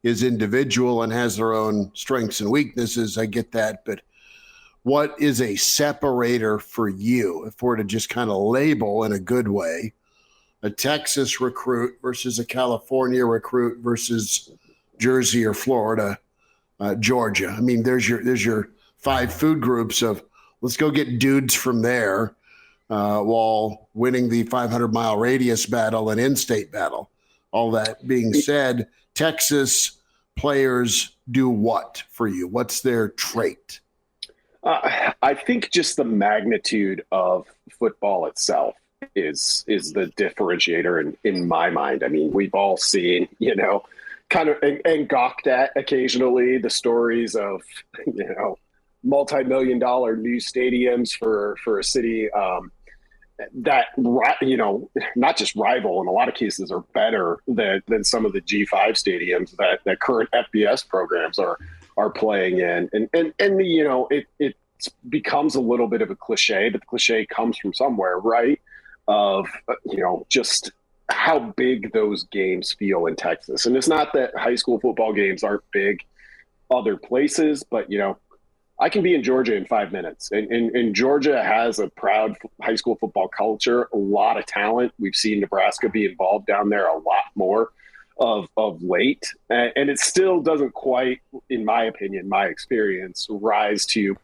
D: is individual and has their own strengths and weaknesses. I get that, but what is a separator for you, if we're to just kind of label in a good way, a Texas recruit versus a California recruit versus Jersey or Florida, Georgia? I mean, there's your 5 food groups of let's go get dudes from there while winning the 500-mile radius battle and in-state battle. All that being said, Texas players do what for you? What's their trait?
J: I think just the magnitude of football itself is the differentiator in my mind. I mean, we've all seen, kind of and gawked at occasionally the stories of, multi-million-dollar new stadiums for a city that, not just rival, in a lot of cases are better than some of the G5 stadiums that current FBS programs are playing in. And it becomes a little bit of a cliche, but the cliche comes from somewhere, right? Of, just how big those games feel in Texas. And it's not that high school football games aren't big other places, but, I can be in Georgia in 5 minutes. And Georgia has a proud high school football culture, a lot of talent. We've seen Nebraska be involved down there a lot more of late. And it still doesn't quite, in my opinion, my experience, rise to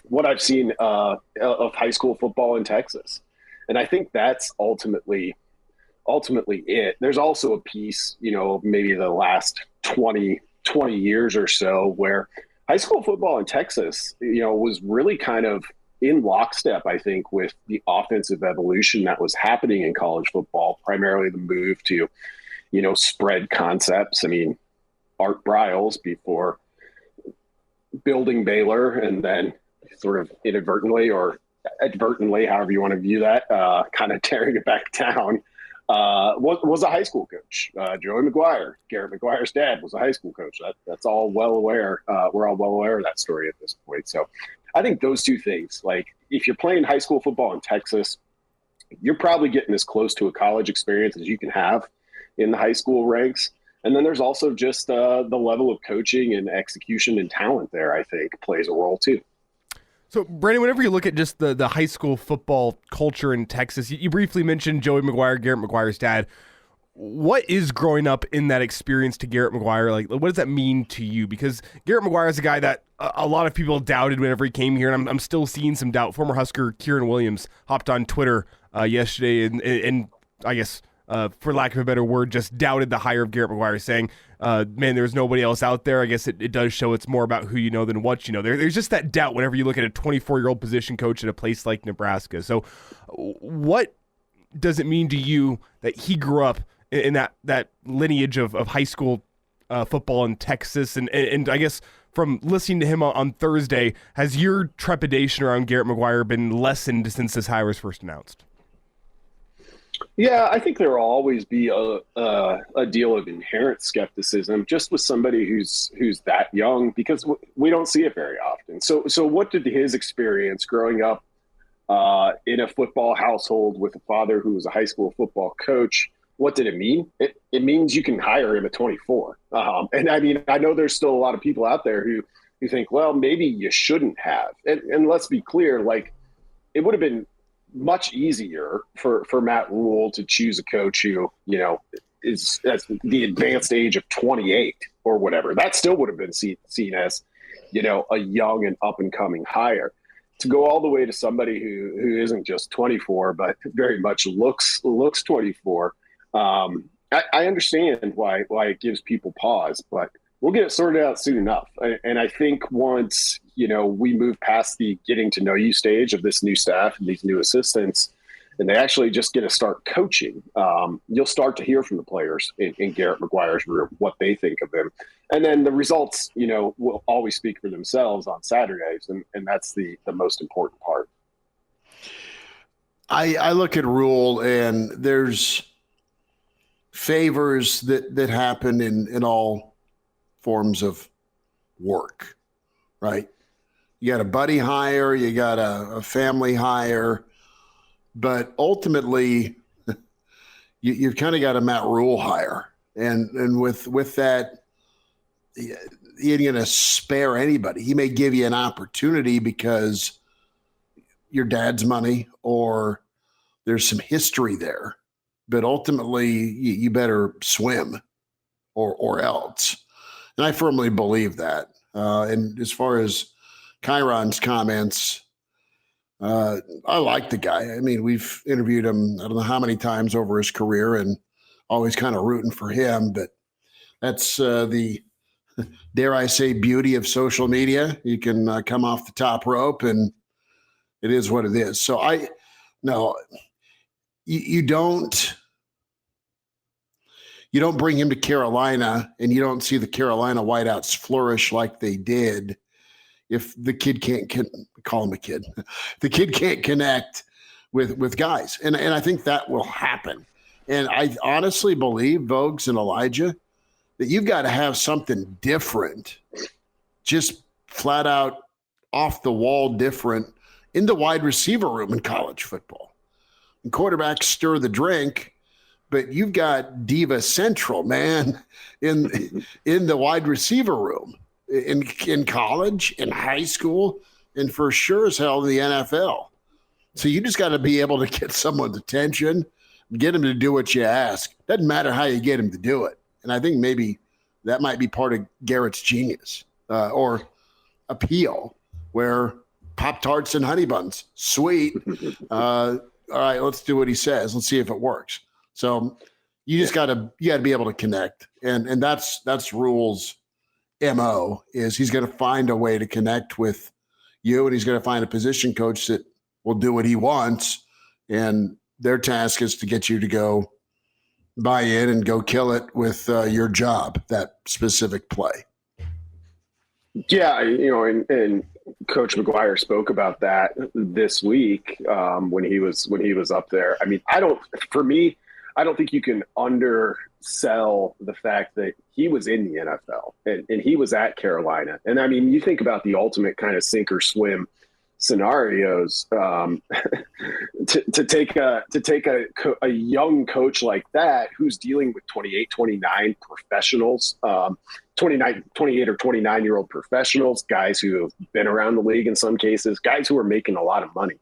J: what I've seen of high school football in Texas. And I think that's ultimately it. There's also a piece, maybe the last 20 years or so where high school football in Texas, was really kind of in lockstep, I think, with the offensive evolution that was happening in college football, primarily the move to, spread concepts. I mean, Art Briles before building Baylor, and then sort of inadvertently or advertently, however you want to view that, kind of tearing it back down, was a high school coach. Joey McGuire, Garrett McGuire's dad, was a high school coach. That's all well aware. We're all well aware of that story at this point. So I think those two things, like if you're playing high school football in Texas, you're probably getting as close to a college experience as you can have in the high school ranks. And then there's also just the level of coaching and execution and talent there, I think, plays a role too.
E: So, Brandon, whenever you look at just the high school football culture in Texas, you briefly mentioned Joey McGuire, Garrett McGuire's dad. What is growing up in that experience to Garrett McGuire? Like, what does that mean to you? Because Garrett McGuire is a guy that a lot of people doubted whenever he came here, and I'm still seeing some doubt. Former Husker Kieran Williams hopped on Twitter yesterday and I guess, for lack of a better word, just doubted the hire of Garrett McGuire, saying, man, there's nobody else out there. I guess it does show it's more about who you know than what you know. There's just that doubt whenever you look at a 24-year-old position coach at a place like Nebraska. So what does it mean to you that he grew up in that lineage of high school football in Texas? And I guess from listening to him on Thursday, has your trepidation around Garrett McGuire been lessened since this hire was first announced?
J: Yeah, I think there will always be a deal of inherent skepticism just with somebody who's that young, because we don't see it very often. So what did his experience growing up in a football household with a father who was a high school football coach, what did it mean? It means you can hire him at 24. And I mean, I know there's still a lot of people out there who think, well, maybe you shouldn't have. And let's be clear, like, it would have been much easier for Matt Rhule to choose a coach who, is at the advanced age of 28 or whatever. That still would have been seen as, a young and up and coming hire. To go all the way to somebody who isn't just 24, but very much looks 24. I understand why it gives people pause, but we'll get it sorted out soon enough. And I think once, we move past the getting to know you stage of this new staff and these new assistants, and they actually just get to start coaching, you'll start to hear from the players in Garrett McGuire's room what they think of him. And then the results, will always speak for themselves on Saturdays, and that's the most important part.
D: I look at Rhule, and there's favors that happen in all forms of work, right? You got a buddy hire, you got a family hire, but ultimately you've kind of got a Matt Rhule hire. And with that, he ain't going to spare anybody. He may give you an opportunity because your dad's money or there's some history there, but ultimately you better swim or else. And I firmly believe that. And as far as Chiron's comments, I like the guy. I mean, we've interviewed him, I don't know how many times over his career, and always kind of rooting for him. But that's the, dare I say, beauty of social media. You can come off the top rope, and it is what it is. So you don't bring him to Carolina, and you don't see the Carolina wideouts flourish like they did if the kid call him a kid. The kid can't connect with guys. And I think that will happen. And I honestly believe, Vogues and Elijah, that you've got to have something different, just flat out off the wall different in the wide receiver room in college football. And quarterbacks stir the drink, but you've got Diva Central, man, in the wide receiver room. In college, in high school, and for sure as hell in the NFL. So you just got to be able to get someone's attention, get him to do what you ask. Doesn't matter how you get him to do it. And I think maybe that might be part of Garrett's genius or appeal, where Pop-Tarts and honey buns, sweet. All right, let's do what he says. Let's see if it works. So you just got to be able to connect, and that's Rhule's MO is he's going to find a way to connect with you, and he's going to find a position coach that will do what he wants. And their task is to get you to go buy in and go kill it with your job, that specific play.
J: Yeah. And Coach McGuire spoke about that this week when he was up there. I mean, I don't think you can undersell the fact that he was in the NFL and he was at Carolina. And I mean, you think about the ultimate kind of sink or swim scenarios to take a young coach like that, who's dealing with 28, 29 professionals, 28 or 29-year-old professionals, guys who have been around the league in some cases, guys who are making a lot of money.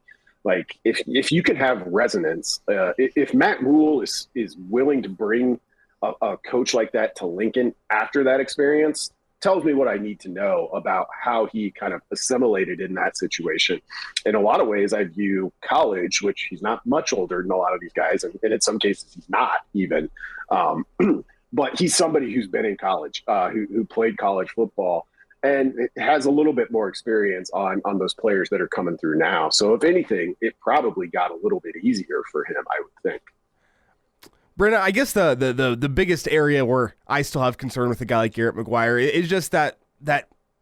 J: Like if you can have resonance, if Matt Rhule is willing to bring a coach like that to Lincoln after that experience, tells me what I need to know about how he kind of assimilated in that situation. In a lot of ways, I view college, which he's not much older than a lot of these guys, and in some cases he's not even, but he's somebody who's been in college, who played college football, and has a little bit more experience on those players that are coming through now. So if anything, it probably got a little bit easier for him, I would think.
E: Brenna, I guess the biggest area where I still have concern with a guy like Garrett McGuire is just that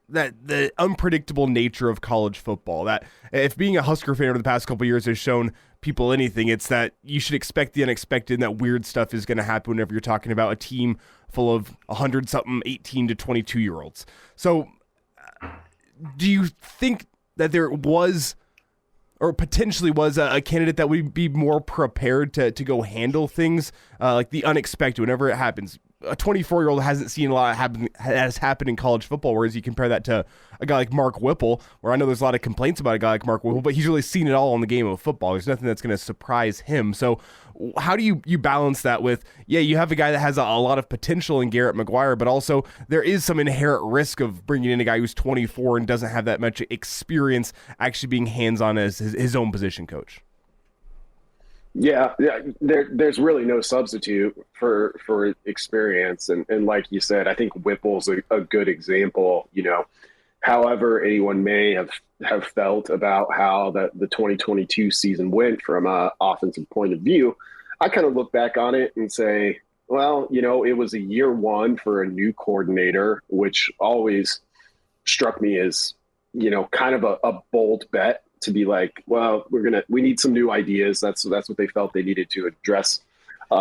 E: the unpredictable nature of college football. That if being a Husker fan over the past couple of years has shown people anything, it's that you should expect the unexpected, and that weird stuff is going to happen whenever you're talking about a team full of 100-something 18 to 22-year-olds. So do you think that there was or potentially was a candidate that would be more prepared to go handle things like the unexpected whenever it happens? A 24-year-old hasn't seen a lot has happened in college football, whereas you compare that to a guy like Mark Whipple, where I know there's a lot of complaints about a guy like Mark Whipple, but he's really seen it all in the game of football. There's nothing that's going to surprise him. So how do you balance that with, you have a guy that has a lot of potential in Garrett McGuire, but also there is some inherent risk of bringing in a guy who's 24 and doesn't have that much experience actually being hands-on as his own position coach?
J: Yeah. There's really no substitute for experience, and like you said, I think Whipple's a good example. however anyone may have felt about how the 2022 season went from an offensive point of view, I kind of look back on it and say, well, it was a year one for a new coordinator, which always struck me as, kind of a bold bet to be like, well, we need some new ideas. That's what they felt they needed to address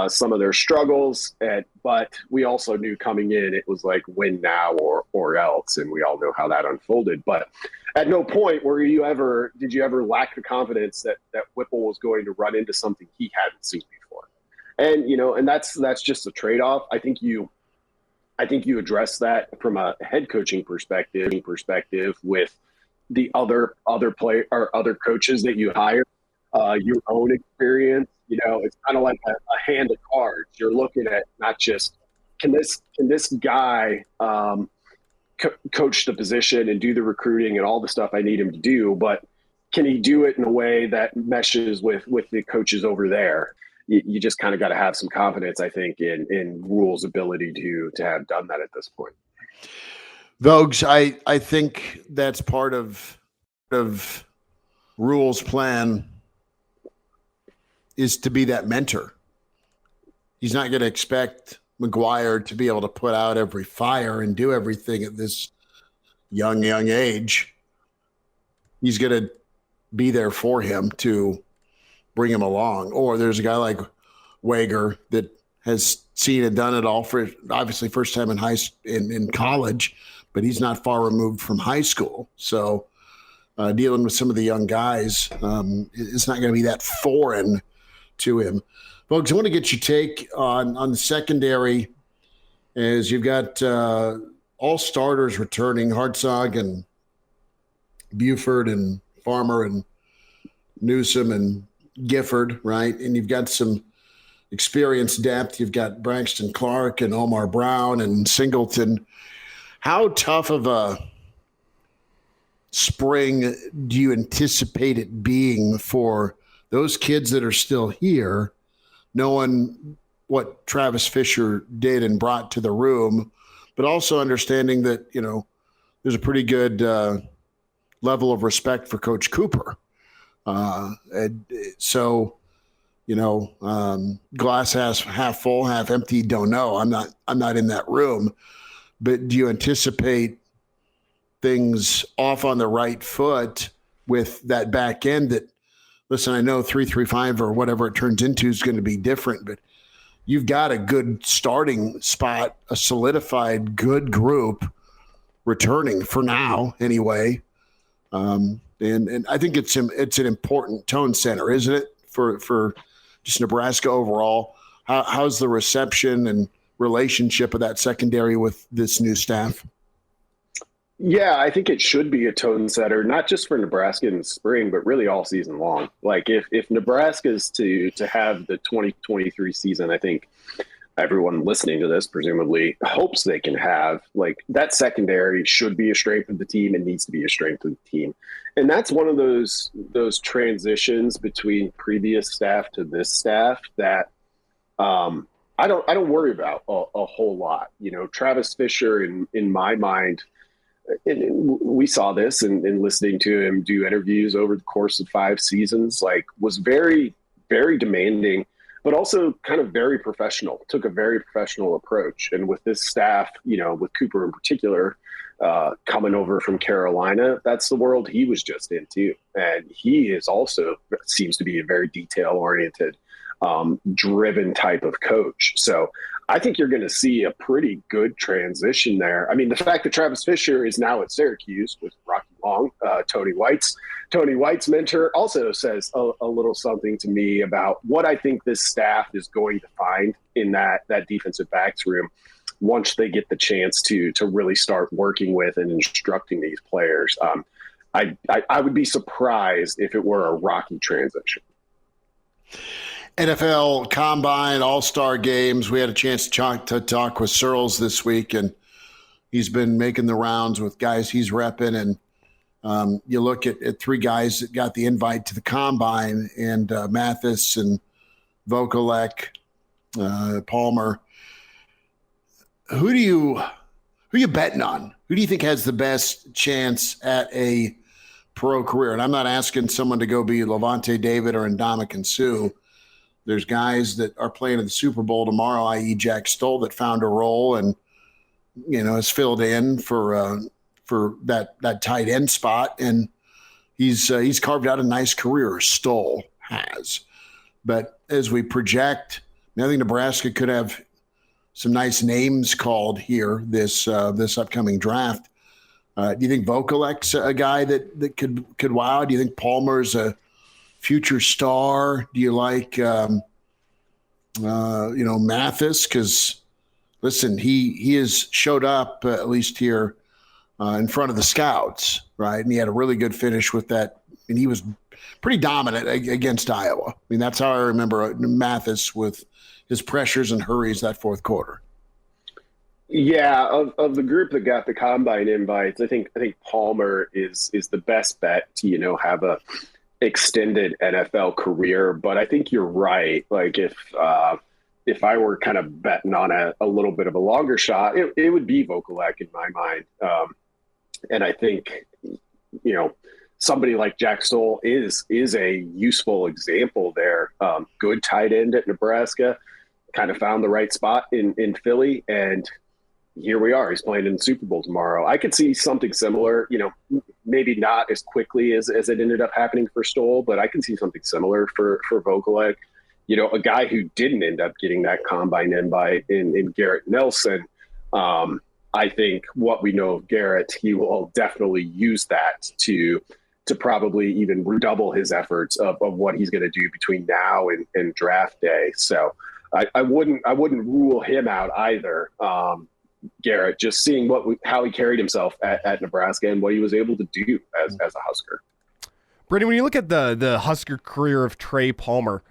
J: some of their struggles. But we also knew coming in, it was like win now or else. And we all know how that unfolded. But at no point did you ever lack the confidence that Whipple was going to run into something he hadn't seen before. And, and that's just a trade-off. I think you address that from a head coaching perspective with the other player or other coaches that you hire, your own experience. It's kind of like a hand of cards. You're looking at not just can this guy coach the position and do the recruiting and all the stuff I need him to do, but can he do it in a way that meshes with the coaches over there? You just kind of got to have some confidence, I think, in Rhule's ability to have done that at this point.
D: Vogues, I think that's part of Rhule's plan is to be that mentor. He's not going to expect McGuire to be able to put out every fire and do everything at this young age. He's going to be there for him to bring him along. Or there's a guy like Wager that has seen and done it all for obviously first time in college, but he's not far removed from high school. So dealing with some of the young guys, it's not going to be that foreign to him. Folks, I want to get your take on the secondary as you've got all starters returning, Hartzog and Buford and Farmer and Newsome and Gifford, right? And you've got some experience depth. You've got Braxton Clark and Omar Brown and Singleton. How tough of a spring do you anticipate it being for those kids that are still here, knowing what Travis Fisher did and brought to the room, but also understanding that, there's a pretty good level of respect for Coach Cooper. So, glass half full, half empty, don't know. I'm not in that room, but do you anticipate things off on the right foot with that back end that, listen, I know 3-3-5 or whatever it turns into is going to be different, but you've got a good starting spot, a solidified good group returning for now anyway. And I think it's an important tone center, isn't it, for just Nebraska overall? How's the reception and relationship of that secondary with this new staff?
J: Yeah, I think it should be a tone setter, not just for Nebraska in the spring, but really all season long. Like if Nebraska is to have the 2023 season, I think everyone listening to this presumably hopes they can have, like, that secondary should be a strength of the team and needs to be a strength of the team. And that's one of those transitions between previous staff to this staff that I don't worry about a whole lot. Travis Fisher, in my mind, and we saw this in listening to him do interviews over the course of 5 seasons, like, was very, very demanding, but also kind of very professional, took a very professional approach. And with this staff, with Cooper in particular, coming over from Carolina, that's the world he was just into. And he is also seems to be a very detail-oriented, driven type of coach. So I think you're going to see a pretty good transition there. I mean, the fact that Travis Fisher is now at Syracuse with Rocky Long, Tony White's mentor, also says a little something to me about what I think this staff is going to find in that defensive backs room once they get the chance to really start working with and instructing these players. I would be surprised if it were a rocky transition.
D: NFL Combine, All-Star Games. We had a chance to talk with Searles this week, and he's been making the rounds with guys he's repping. And you look at 3 guys that got the invite to the Combine, and Mathis and Vogelek, Palmer. Who you betting on? who do you think has the best chance at a pro career? And I'm not asking someone to go be Levante David or Ndamukong Suh. There's guys that are playing in the Super Bowl tomorrow, i.e. Jack Stoll, that found a role and, has filled in for that tight end spot. And he's carved out a nice career. Stoll has. But as we project, I think Nebraska could have some nice names called here this upcoming draft. Do you think Vogel's a guy that could wow? Do you think Palmer's a future star? Do you like Mathis? Because listen, he has showed up at least here in front of the scouts, right? And he had a really good finish with that, and he was pretty dominant against Iowa. I mean, that's how I remember Mathis with his pressures and hurries that fourth quarter.
J: Yeah, of the group that got the combine invites, I think Palmer is the best bet to have a extended NFL career. But I think you're right. Like if I were kind of betting on a little bit of a longer shot, it would be Vogelak in my mind. And I think somebody like Jack Stoll is a useful example there. Good tight end at Nebraska, kind of found the right spot in Philly, and here we are. He's playing in the Super Bowl tomorrow. I could see something similar, maybe not as quickly as it ended up happening for Stoll, but I can see something similar for Vogelak. A guy who didn't end up getting that combine invite in Garrett Nelson. I think what we know of Garrett, he will definitely use that to probably even redouble his efforts of what he's going to do between now and draft day. So I wouldn't rule him out either. Garrett, just seeing how he carried himself at Nebraska and what he was able to do as a Husker.
E: Brady, when you look at the Husker career of Trey Palmer,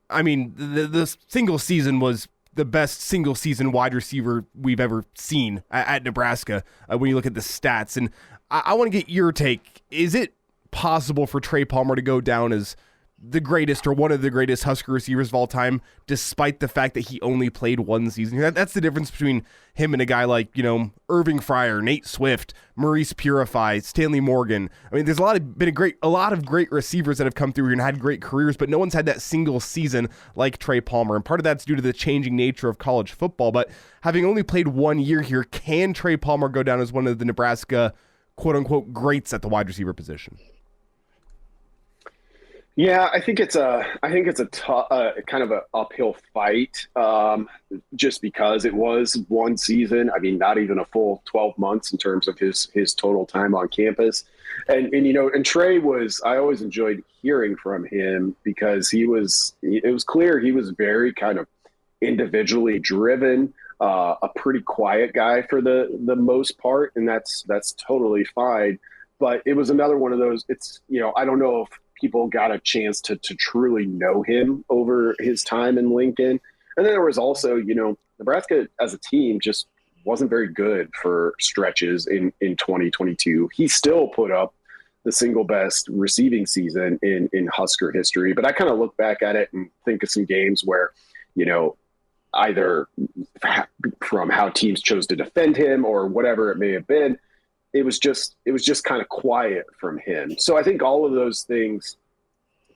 E: I mean, the single season was the best single season wide receiver we've ever seen at Nebraska when you look at the stats. And I want to get your take. Is it possible for Trey Palmer to go down as the greatest or one of the greatest Husker receivers of all time, despite the fact that he only played one season? That's the difference between him and a guy like, Irving Fryer, Nate Swift, Maurice Purify, Stanley Morgan. I mean, there's a lot of great receivers that have come through here and had great careers, but no one's had that single season like Trey Palmer. And part of that's due to the changing nature of college football. But having only played 1 year here, can Trey Palmer go down as one of the Nebraska quote unquote greats at the wide receiver position?
J: Yeah, I think it's a tough, kind of an uphill fight, just because it was one season. I mean, not even a full 12 months in terms of his total time on campus. And Trey I always enjoyed hearing from him because it was clear he was very kind of individually driven, a pretty quiet guy for the most part, and that's totally fine. But it was another one of those, I don't know if people got a chance to truly know him over his time in Lincoln. And then there was also, Nebraska as a team just wasn't very good for stretches in 2022. He still put up the single best receiving season in Husker history. But I kind of look back at it and think of some games where, either from how teams chose to defend him or whatever it may have been, it was just kind of quiet from him. So I think all of those things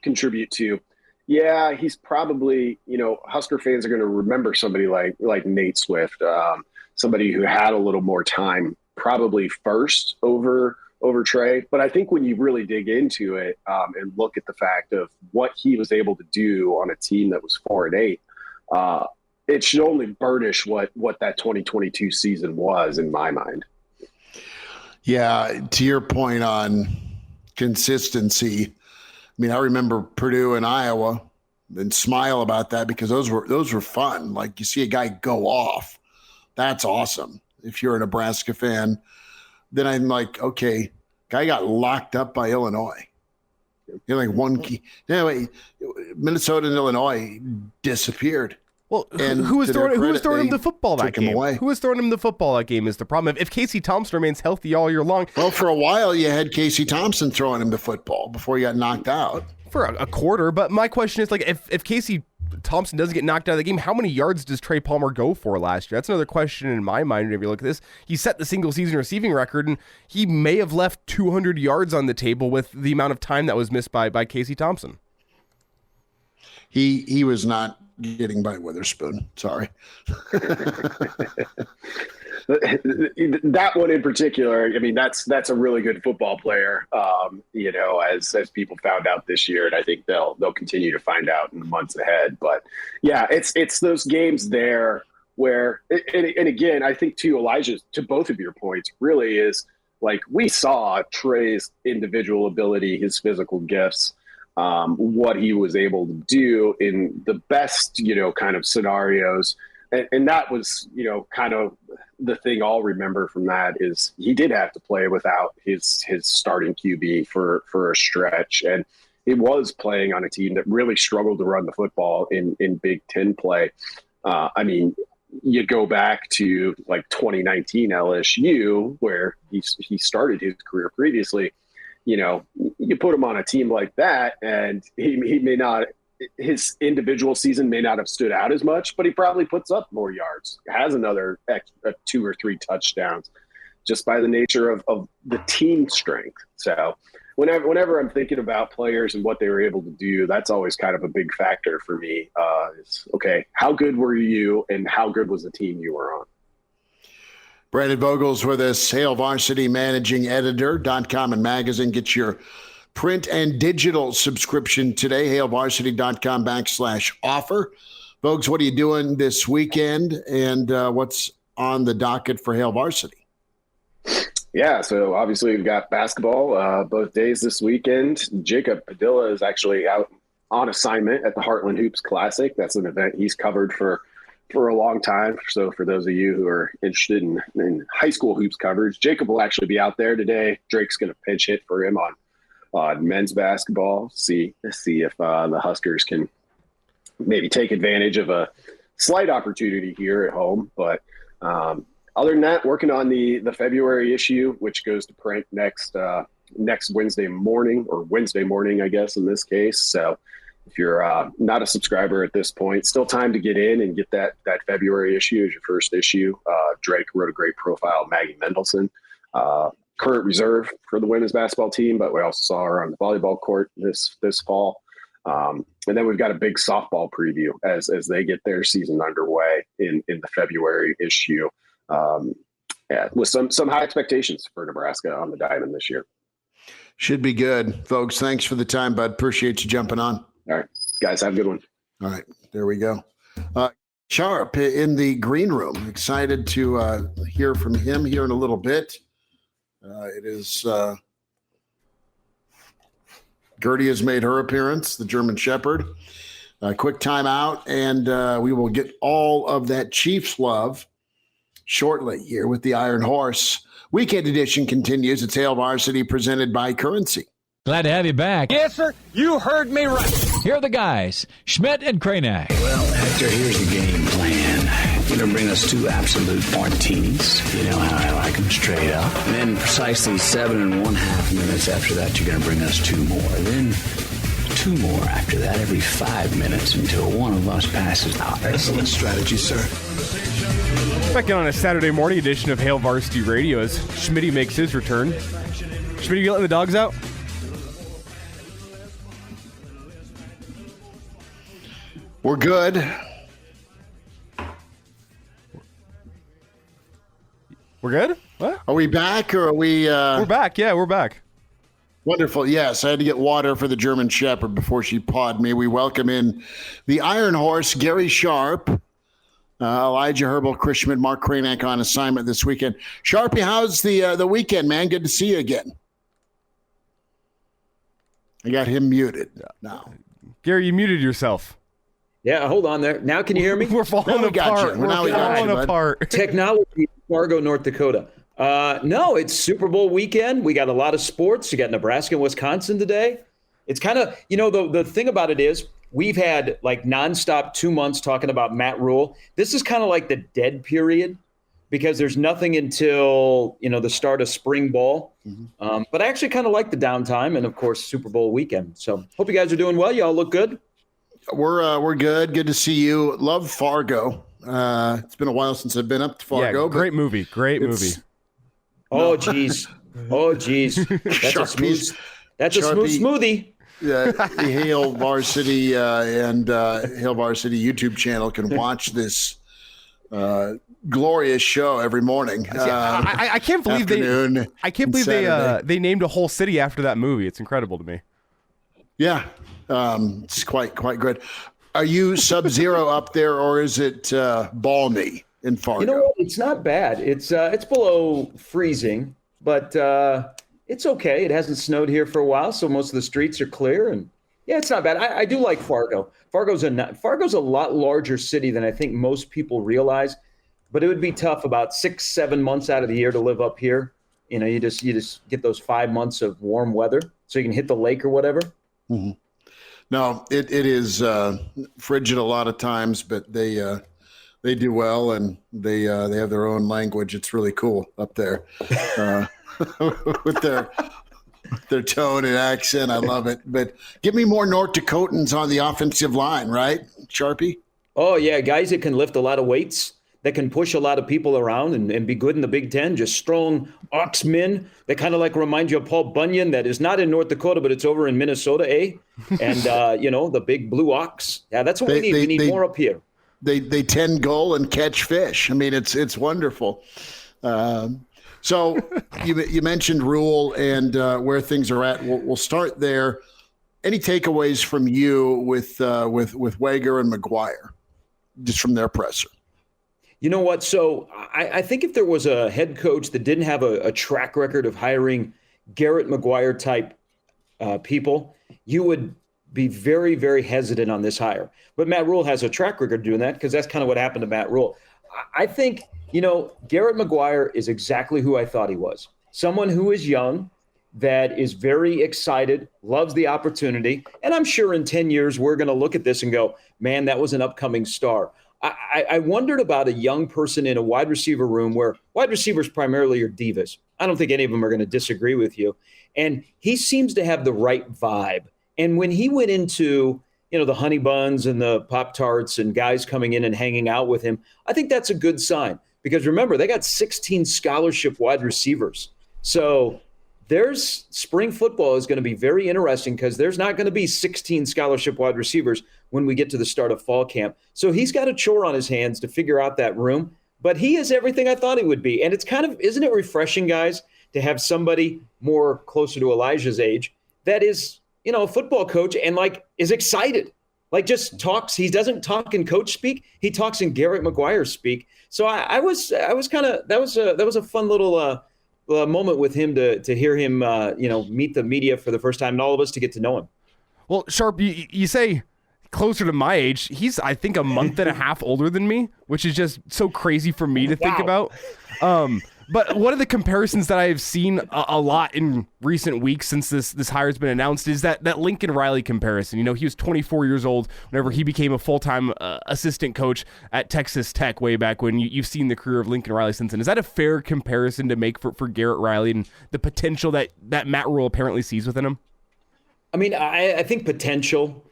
J: contribute to, he's probably, Husker fans are going to remember somebody like Nate Swift, somebody who had a little more time, probably first over Trey. But I think when you really dig into it and look at the fact of what he was able to do on a team that was 4-8, it should only burnish what that 2022 season was in my mind.
D: Yeah, to your point on consistency, I mean, I remember Purdue and Iowa and smile about that because those were fun. Like, you see a guy go off. That's awesome. If you're a Nebraska fan, then I'm like, okay, guy got locked up by Illinois. Like one key. Anyway, Minnesota and Illinois disappeared.
E: Well, who was throwing him the football that game? Who was throwing him the football that game is the problem. If Casey Thompson remains healthy all year long.
D: Well, for a while, you had Casey Thompson throwing him the football before he got knocked out.
E: For a quarter. But my question is, like, if Casey Thompson doesn't get knocked out of the game, how many yards does Trey Palmer go for last year? That's another question in my mind whenever you look at this. He set the single-season receiving record, and he may have left 200 yards on the table with the amount of time that was missed by Casey Thompson.
D: He was not getting by Witherspoon. Sorry.
J: That one in particular, I mean, that's a really good football player, as people found out this year, and I think they'll continue to find out in the months ahead. But yeah, it's those games there where, and again, I think to both of your points, really is like we saw Trey's individual ability, his physical gifts, what he was able to do in the best, kind of scenarios. And that was, kind of the thing I'll remember from that is he did have to play without his starting QB for a stretch. And he was playing on a team that really struggled to run the football in Big Ten play. I mean, you go back to like 2019 LSU, where he started his career previously. You put him on a team like that, and he may not – his individual season may not have stood out as much, but he probably puts up more yards, has another 2 or 3 touchdowns just by the nature of the team strength. So whenever I'm thinking about players and what they were able to do, that's always kind of a big factor for me. Is, okay, how good were you and how good was the team you were on?
D: Brandon Vogel's with us, Hail Varsity managing editor.com and magazine. Get your print and digital subscription today, hailvarsity.com/offer. Folks, what are you doing this weekend, and what's on the docket for Hail Varsity?
J: Yeah, so obviously we've got basketball both days this weekend. Jacob Padilla is actually out on assignment at the Heartland Hoops Classic. That's an event he's covered for a long time. So for those of you who are interested in high school hoops coverage, Jacob will actually be out there today. Drake's going to pinch hit for him on men's basketball, see if the Huskers can maybe take advantage of a slight opportunity here at home. But other than that, working on the February issue, which goes to print next Wednesday morning, I guess, in this case. So if you're not a subscriber at this point, still time to get in and get that February issue as your first issue. Drake wrote a great profile of Maggie Mendelson, current reserve for the women's basketball team, but we also saw her on the volleyball court this fall. And then we've got a big softball preview as they get their season underway in the February issue. With some high expectations for Nebraska on the diamond this year.
D: Should be good. Folks, thanks for the time, bud. Appreciate you jumping on.
J: All right, guys, have a good one.
D: All right, there we go. Sharp in the green room. Excited to hear from him here in a little bit. It is Gertie has made her appearance, the German Shepherd. Quick timeout, and we will get all of that Chiefs love shortly here with the Iron Horse. Weekend edition continues. It's Hail Varsity presented by Currency.
A: Glad to have you back.
K: Yes, sir. You heard me right.
A: Here are the guys, Schmidt and Kranak.
L: Well, Hector, here's the game plan. You're going to bring us 2 absolute martinis. You know how I like them, straight up. And then precisely 7.5 minutes after that, you're going to bring us 2 more. Then 2 more after that every 5 minutes until one of us passes out.
M: Excellent strategy, sir.
E: Back in on a Saturday morning edition of Hail Varsity Radio as Schmitty makes his return. Schmitty, you letting the dogs out?
D: We're good.
E: We're good? What?
D: Are we back or are we...
E: We're back. Yeah, we're back.
D: Wonderful. Yes, I had to get water for the German Shepherd before she pawed me. We welcome in the Iron Horse, Gary Sharp, Elijah Herbel, Chris Schmidt, Mark Kranak on assignment this weekend. Sharpie, how's the weekend, man? Good to see you again. I got him muted now.
E: Gary, you muted yourself.
K: Yeah, hold on there. Now can you hear me?
E: We're falling apart. We're falling apart.
K: Technology, Fargo, North Dakota. No, it's Super Bowl weekend. We got a lot of sports. You got Nebraska and Wisconsin today. It's kind of, the thing about it is we've had like nonstop 2 months talking about Matt Rhule. This is kind of like the dead period because there's nothing until, the start of spring ball. Mm-hmm. But I actually kind of like the downtime and, of course, Super Bowl weekend. So hope you guys are doing well. You all look good.
D: We're good. Good to see you. Love Fargo. It's been a while since I've been up to Fargo.
E: Yeah, great movie. Great movie.
K: Oh, geez. That's a smooth smoothie.
D: The Hail Varsity and Hail Varsity YouTube channel can watch this glorious show every morning.
E: I can't believe they named a whole city after that movie. It's incredible to me.
D: Yeah, it's quite good. Are you sub-zero up there, or is it balmy in Fargo?
K: You know what? It's not bad. It's below freezing, but it's okay. It hasn't snowed here for a while, so most of the streets are clear, and yeah, it's not bad. I do like Fargo. Fargo's a lot larger city than I think most people realize, but it would be tough about 6-7 months out of the year to live up here. You know, you just get those 5 months of warm weather, so you can hit the lake or whatever.
D: Mm-hmm. No, it is frigid a lot of times, but they do well, and they have their own language. It's really cool up there with their tone and accent. I love it. But give me more North Dakotans on the offensive line, right, Sharpie?
K: Oh, yeah, guys that can lift a lot of weights, that can push a lot of people around and be good in the Big Ten, just strong oxmen that kind of like remind you of Paul Bunyan, that is not in North Dakota, but it's over in Minnesota, eh? And, the big blue ox. Yeah, that's what we need. We need more up here.
D: They tend goal and catch fish. I mean, it's wonderful. So you mentioned Rhule and where things are at. We'll start there. Any takeaways from you with Wager and McGuire, just from their presser?
K: You know what? So I think if there was a head coach that didn't have a track record of hiring Garrett McGuire type people, you would be very, very hesitant on this hire. But Matt Rhule has a track record doing that, because that's kind of what happened to Matt Rhule. I think, Garrett McGuire is exactly who I thought he was. Someone who is young, that is very excited, loves the opportunity. And I'm sure in 10 years, we're going to look at this and go, man, that was an upcoming star. I wondered about a young person in a wide receiver room where wide receivers primarily are divas. I don't think any of them are going to disagree with you. And he seems to have the right vibe. And when he went into, the honey buns and the Pop-Tarts and guys coming in and hanging out with him, I think that's a good sign. Because remember, they got 16 scholarship wide receivers. So there's spring football is going to be very interesting, because there's not going to be 16 scholarship wide receivers when we get to the start of fall camp. So he's got a chore on his hands to figure out that room, but he is everything I thought he would be. And it's isn't it refreshing, guys, to have somebody more closer to Elijah's age that is, a football coach and is excited, just talks. He doesn't talk in coach speak. He talks in Garrett McGuire speak. So I was kind of, that was a fun little moment with him to hear him, meet the media for the first time, and all of us to get to know him.
E: Well, Sharp, you say closer to my age. He's, I think, a month and a half older than me, which is just so crazy for me to think about. But one of the comparisons that I've seen a lot in recent weeks since this hire has been announced is that Lincoln Riley comparison. He was 24 years old whenever he became a full-time assistant coach at Texas Tech way back when. You've seen the career of Lincoln Riley since then. Is that a fair comparison to make for Garrett Riley and the potential that Matt Rhule apparently sees within him?
K: I mean, I think potential,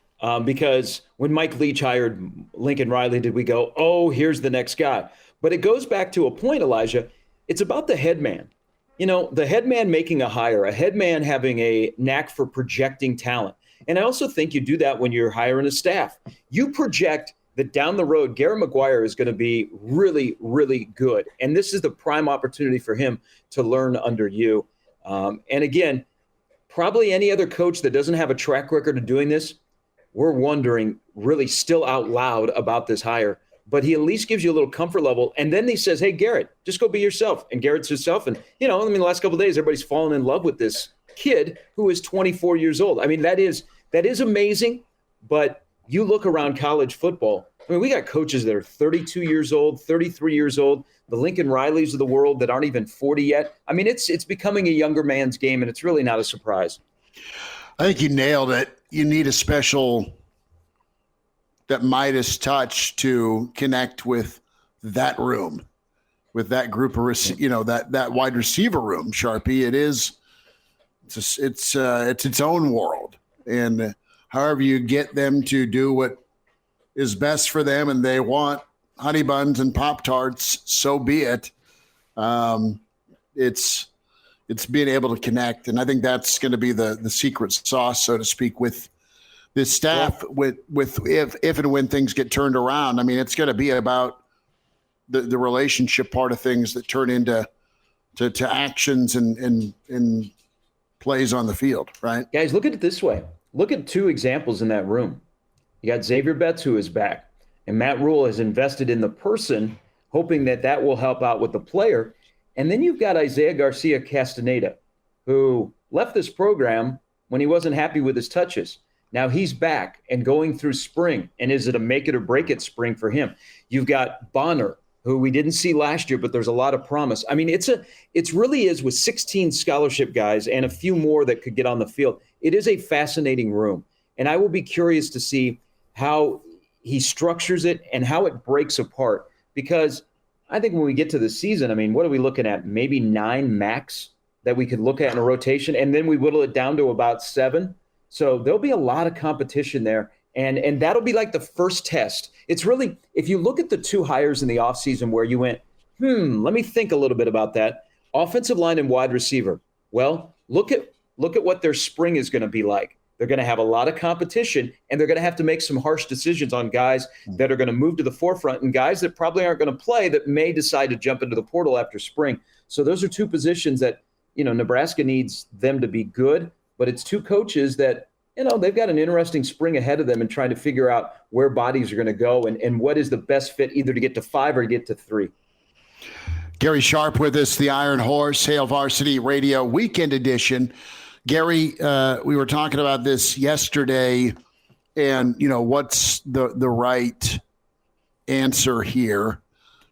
K: because when Mike Leach hired Lincoln Riley, did we go, oh, here's the next guy? But it goes back to a point, Elijah. It's about the head man. The head man making a hire, a head man having a knack for projecting talent. And I also think you do that when you're hiring a staff. You project that down the road, Garrett McGuire is going to be really, really good. And this is the prime opportunity for him to learn under you. And again, probably any other coach that doesn't have a track record of doing this, we're wondering really still out loud about this hire. But he at least gives you a little comfort level. And then he says, hey, Garrett, just go be yourself. And Garrett's himself. And, the last couple of days, everybody's fallen in love with this kid who is 24 years old. I mean, that is amazing. But you look around college football. I mean, we got coaches that are 32 years old, 33 years old, the Lincoln Rileys of the world that aren't even 40 yet. I mean, it's becoming a younger man's game, and it's really not a surprise.
D: I think you nailed it. You need a special that Midas touch to connect with that room, with that group of, that wide receiver room, Sharpie. It's its own world. And however you get them to do what is best for them, and they want honey buns and Pop-Tarts, so be it. It's being able to connect, and I think that's going to be the secret sauce, so to speak, with this staff. With if and when things get turned around, I mean, it's going to be about the relationship part of things that turn into to actions and plays on the field, right?
K: Guys, look at it this way. Look at two examples in that room. You got Xavier Betts, who is back, and Matt Rhule has invested in the person, hoping that will help out with the player. And then you've got Isaiah Garcia Castaneda, who left this program when he wasn't happy with his touches. Now he's back and going through spring. And is it a make it or break it spring for him? You've got Bonner, who we didn't see last year, but there's a lot of promise. I mean, it really is, with 16 scholarship guys and a few more that could get on the field. It is a fascinating room. And I will be curious to see how he structures it and how it breaks apart, because I think when we get to the season, I mean, what are we looking at? Maybe 9 max that we could look at in a rotation, and then we whittle it down to about 7. So there'll be a lot of competition there, and that'll be like the first test. It's really, if you look at the 2 hires in the offseason where you went, let me think a little bit about that. Offensive line and wide receiver. Well, look at what their spring is going to be like. They're going to have a lot of competition, and they're going to have to make some harsh decisions on guys that are going to move to the forefront and guys that probably aren't going to play that may decide to jump into the portal after spring. So those are 2 positions that, Nebraska needs them to be good, but it's 2 coaches that, they've got an interesting spring ahead of them and trying to figure out where bodies are going to go and what is the best fit either to get to 5 or get to 3.
D: Gary Sharp with us, the Iron Horse, Hail Varsity Radio Weekend Edition. Gary, we were talking about this yesterday, and, what's the right answer here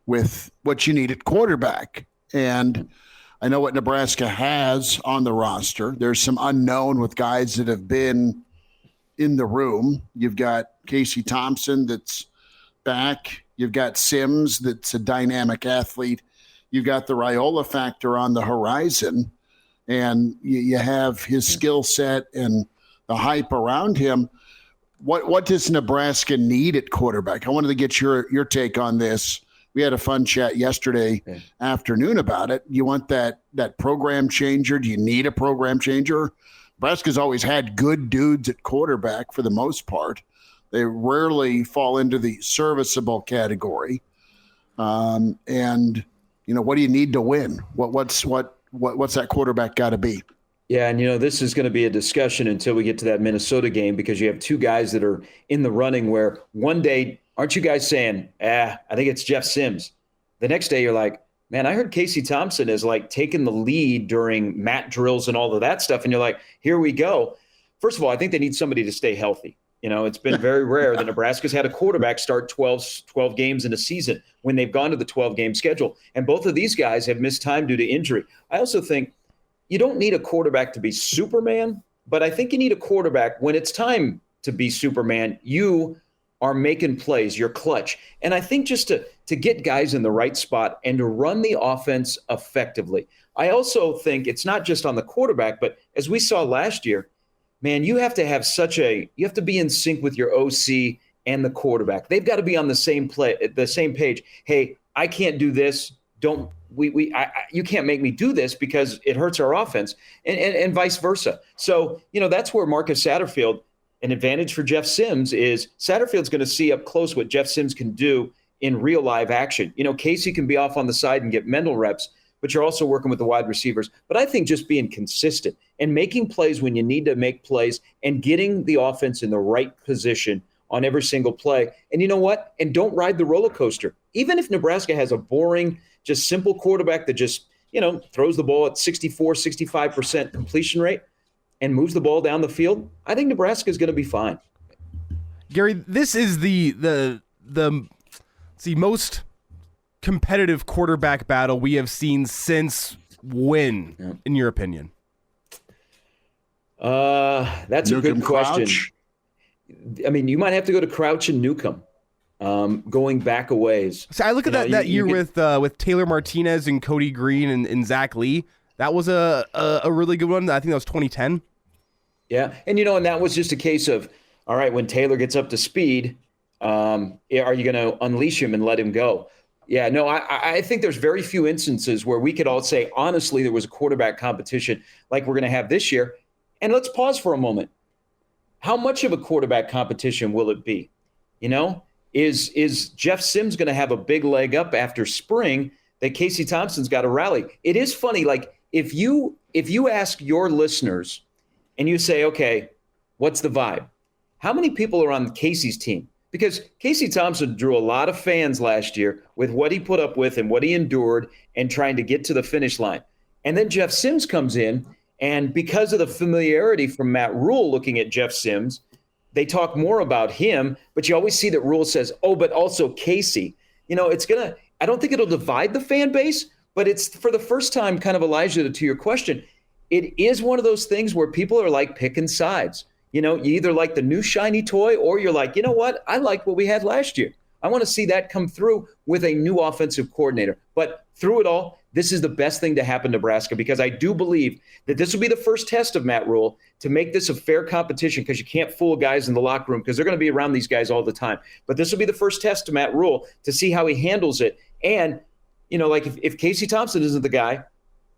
D: with what you need at quarterback. And I know what Nebraska has on the roster. There's some unknown with guys that have been in the room. You've got Casey Thompson that's back. You've got Sims that's a dynamic athlete. You've got the Raiola factor on the horizon. And you have his skill set and the hype around him. What does Nebraska need at quarterback? I wanted to get your take on this. We had a fun chat yesterday afternoon about it. You want that program changer? Do you need a program changer? Nebraska's always had good dudes at quarterback for the most part. They rarely fall into the serviceable category. And what do you need to win? What's that quarterback got to be?
K: Yeah, and this is going to be a discussion until we get to that Minnesota game, because you have 2 guys that are in the running where one day, aren't you guys saying, I think it's Jeff Sims. The next day you're like, man, I heard Casey Thompson is like taking the lead during mat drills and all of that stuff. And you're like, here we go. First of all, I think they need somebody to stay healthy. It's been very rare that Nebraska's had a quarterback start 12 games in a season when they've gone to the 12-game schedule. And both of these guys have missed time due to injury. I also think you don't need a quarterback to be Superman, but I think you need a quarterback when it's time to be Superman. You are making plays, you're clutch. And I think just to get guys in the right spot and to run the offense effectively. I also think it's not just on the quarterback, but as we saw last year, man, you have to be in sync with your OC and the quarterback. They've got to be on the same page. Hey, I can't do this. You can't make me do this because it hurts our offense, and vice versa. So, that's where Marcus Satterfield, an advantage for Jeff Sims is Satterfield's going to see up close what Jeff Sims can do in real live action. Casey can be off on the side and get mental reps, but you're also working with the wide receivers. But I think just being consistent and making plays when you need to make plays and getting the offense in the right position on every single play. And you know what? And don't ride the roller coaster. Even if Nebraska has a boring, just simple quarterback that just, throws the ball at 64, 65% completion rate and moves the ball down the field, I think Nebraska is going to be fine.
E: Gary, this is the most competitive quarterback battle we have seen since when, in your opinion?
K: That's
D: Newcomb,
K: a good question.
D: Crouch?
K: I mean, you might have to go to Crouch and Newcomb, going back a ways.
E: So I look at that year with Taylor Martinez and Cody Green and Zach Lee. That was a really good one. I think that was 2010.
K: Yeah, and and that was just a case of all right, when Taylor gets up to speed, are you going to unleash him and let him go? Yeah, no, I think there's very few instances where we could all say, honestly, there was a quarterback competition like we're going to have this year. And let's pause for a moment. How much of a quarterback competition will it be? Is Jeff Sims going to have a big leg up after spring that Casey Thompson's got to rally? It is funny, like if you ask your listeners and you say, okay, what's the vibe? How many people are on Casey's team? Because Casey Thompson drew a lot of fans last year with what he put up with and what he endured and trying to get to the finish line. And then Jeff Sims comes in, and because of the familiarity from Matt Rhule looking at Jeff Sims, they talk more about him, but you always see that Rhule says, oh, but also Casey. I don't think it'll divide the fan base, but it's for the first time, kind of, Elijah, to your question, it is one of those things where people are like picking sides. You either like the new shiny toy or you're like, you know what? I like what we had last year. I want to see that come through with a new offensive coordinator. But through it all, this is the best thing to happen to Nebraska, because I do believe that this will be the first test of Matt Rhule to make this a fair competition, because you can't fool guys in the locker room because they're going to be around these guys all the time. But this will be the first test to Matt Rhule to see how he handles it. And, like if Casey Thompson isn't the guy,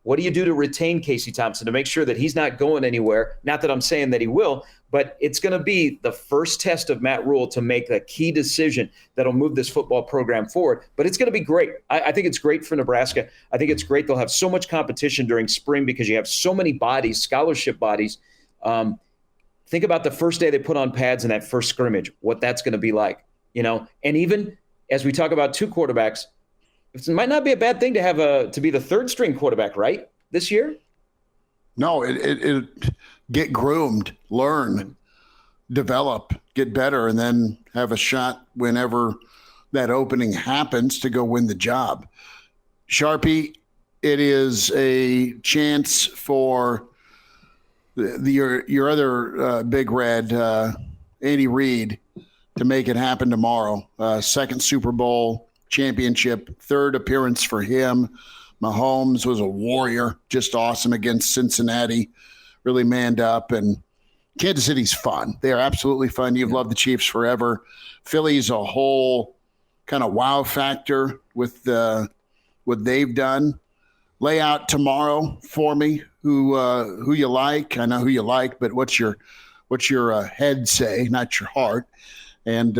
K: what do you do to retain Casey Thompson to make sure that he's not going anywhere? Not that I'm saying that he will, but it's going to be the first test of Matt Rhule to make a key decision that'll move this football program forward. But it's going to be great. I think it's great for Nebraska. I think it's great. They'll have so much competition during spring because you have so many bodies, scholarship bodies. Think about the first day they put on pads in that first scrimmage, what that's going to be like, And even as we talk about two quarterbacks, it might not be a bad thing to have to be the third string quarterback, right, this year?
D: No, it get groomed, learn, develop, get better, and then have a shot whenever that opening happens to go win the job. Sharpie, it is a chance for your other Big Red, Andy Reid, to make it happen tomorrow. Second Super Bowl championship, third appearance for him. Mahomes was a warrior, just awesome against Cincinnati, really manned up. And Kansas City's fun. They are absolutely fun. You've loved the Chiefs forever. Philly's a whole kind of wow factor with what they've done. Lay out tomorrow for me who you like. I know who you like, but what's your head say, not your heart? And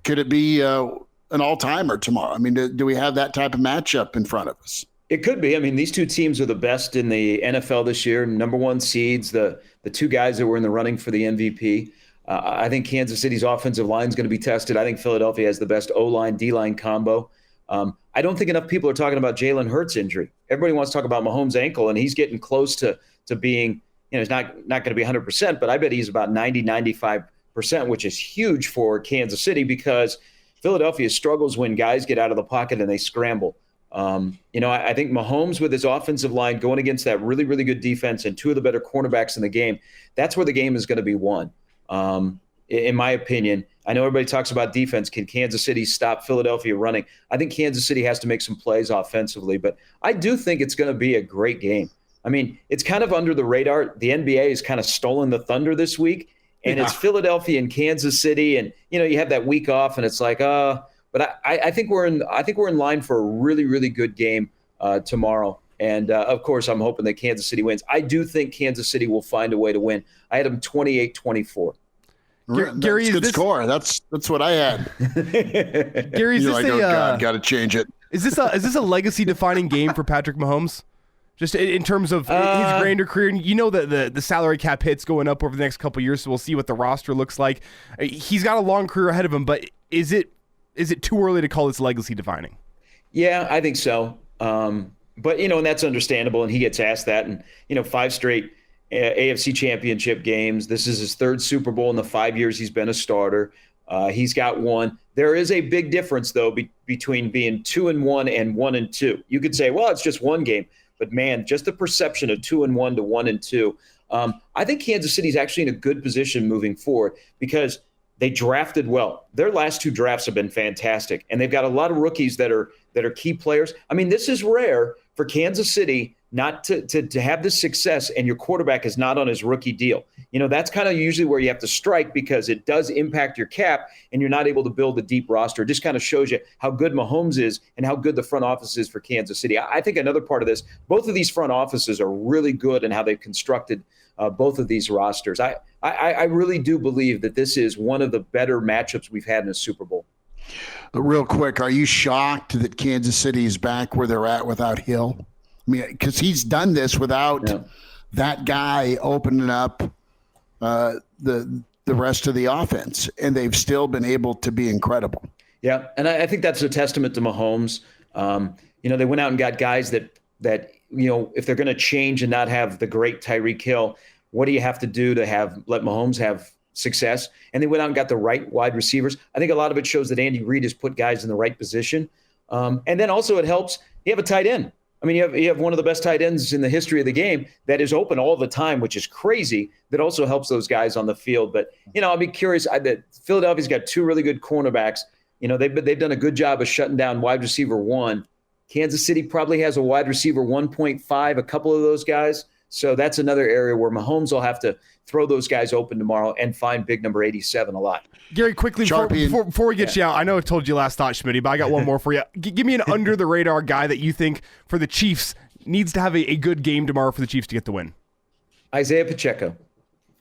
D: could it be an all-timer tomorrow? I mean, do we have that type of matchup in front of us?
K: It could be. I mean, these two teams are the best in the NFL this year, number one seeds, the two guys that were in the running for the MVP. I think Kansas City's offensive line is going to be tested. I think Philadelphia has the best O-line, D-line combo. I don't think enough people are talking about Jalen Hurts' injury. Everybody wants to talk about Mahomes' ankle, and he's getting close to being, he's not going to be 100%, but I bet he's about 90-95%, which is huge for Kansas City, because Philadelphia struggles when guys get out of the pocket and they scramble. I think Mahomes with his offensive line going against that really, really good defense and two of the better cornerbacks in the game, that's where the game is going to be won. In my opinion, I know everybody talks about defense. Can Kansas City stop Philadelphia running? I think Kansas City has to make some plays offensively, but I do think it's going to be a great game. I mean, it's kind of under the radar. The NBA has kind of stolen the thunder this week. And it's Philadelphia and Kansas City, and you have that week off, and it's like, but I think we're in line for a really, really good game tomorrow. And of course, I'm hoping that Kansas City wins. I do think Kansas City will find a way to win. I had them 28-24.
D: Gary, that's a good score. That's what I had.
E: Gary, is
D: You're
E: this
D: like, oh God, got to change it.
E: Is this a legacy defining game for Patrick Mahomes? Just in terms of his grander career, and the salary cap hit's going up over the next couple of years, so we'll see what the roster looks like. He's got a long career ahead of him, but is it too early to call this legacy defining?
K: Yeah, I think so. But and that's understandable, and he gets asked that, and 5 straight AFC championship games. This is his third Super Bowl in the 5 years he's been a starter. He's got one. There is a big difference, though, between being 2-1 and 1-2. You could say, well, it's just one game. But, man, just the perception of 2-1 to 1-2. I think Kansas City is actually in a good position moving forward because they drafted well. Their last 2 drafts have been fantastic, and they've got a lot of rookies that are key players. I mean, this is rare for Kansas City not to have this success and your quarterback is not on his rookie deal. That's kind of usually where you have to strike because it does impact your cap and you're not able to build a deep roster. It just kind of shows you how good Mahomes is and how good the front office is for Kansas City. I think another part of this, both of these front offices are really good in how they've constructed both of these rosters. I really do believe that this is one of the better matchups we've had in a Super Bowl.
G: Real quick, are you shocked that Kansas City is back where they're at without Hill? I mean, because he's done this without that guy opening up the rest of the offense, and they've still been able to be incredible.
K: Yeah, and I think that's a testament to Mahomes. They went out and got guys that if they're going to change and not have the great Tyreek Hill, what do you have to do to let Mahomes have success? And they went out and got the right wide receivers. I think a lot of it shows that Andy Reid has put guys in the right position. And then also it helps you have a tight end. I mean, you have one of the best tight ends in the history of the game that is open all the time, which is crazy. That also helps those guys on the field. But, I'll be curious. That Philadelphia's got two really good cornerbacks. They've done a good job of shutting down wide receiver 1. Kansas City probably has a wide receiver 1.5, a couple of those guys. So that's another area where Mahomes will have to throw those guys open tomorrow and find big number 87 a lot.
E: Gary, quickly, before we get you out, I know I told you last thought, Schmidt, but I got one more for you. Give me an under-the-radar guy that you think for the Chiefs needs to have a good game tomorrow for the Chiefs to get the win.
K: Isaiah Pacheco,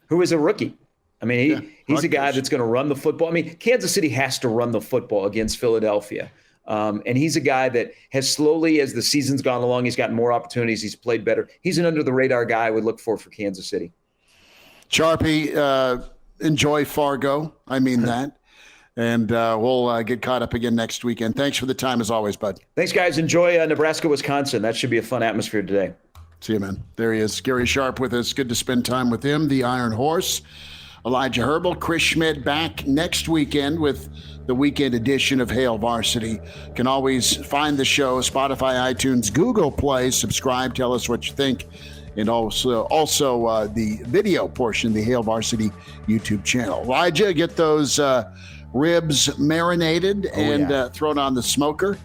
K: who is a rookie. I mean, he's a guy that's going to run the football. I mean, Kansas City has to run the football against Philadelphia. And he's a guy that has slowly, as the season's gone along, he's gotten more opportunities. He's played better. He's an under-the-radar guy I would look for Kansas City.
G: Sharpie, enjoy Fargo. I mean that. And we'll get caught up again next weekend. Thanks for the time as always, bud.
K: Thanks, guys. Enjoy Nebraska, Wisconsin. That should be a fun atmosphere today.
G: See you, man. There he is. Gary Sharp with us. Good to spend time with him. The Iron Horse. Elijah Herbel, Chris Schmidt back next weekend with the weekend edition of Hail Varsity. Can always find the show, Spotify, iTunes, Google Play. Subscribe. Tell us what you think. And also the video portion, the Hail Varsity YouTube channel. Elijah, get those ribs marinated and thrown on the smoker.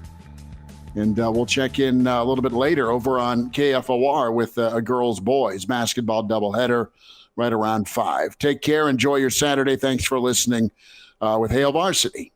G: And we'll check in a little bit later over on KFOR with a girls' boys basketball doubleheader right around 5. Take care. Enjoy your Saturday. Thanks for listening with Hail Varsity.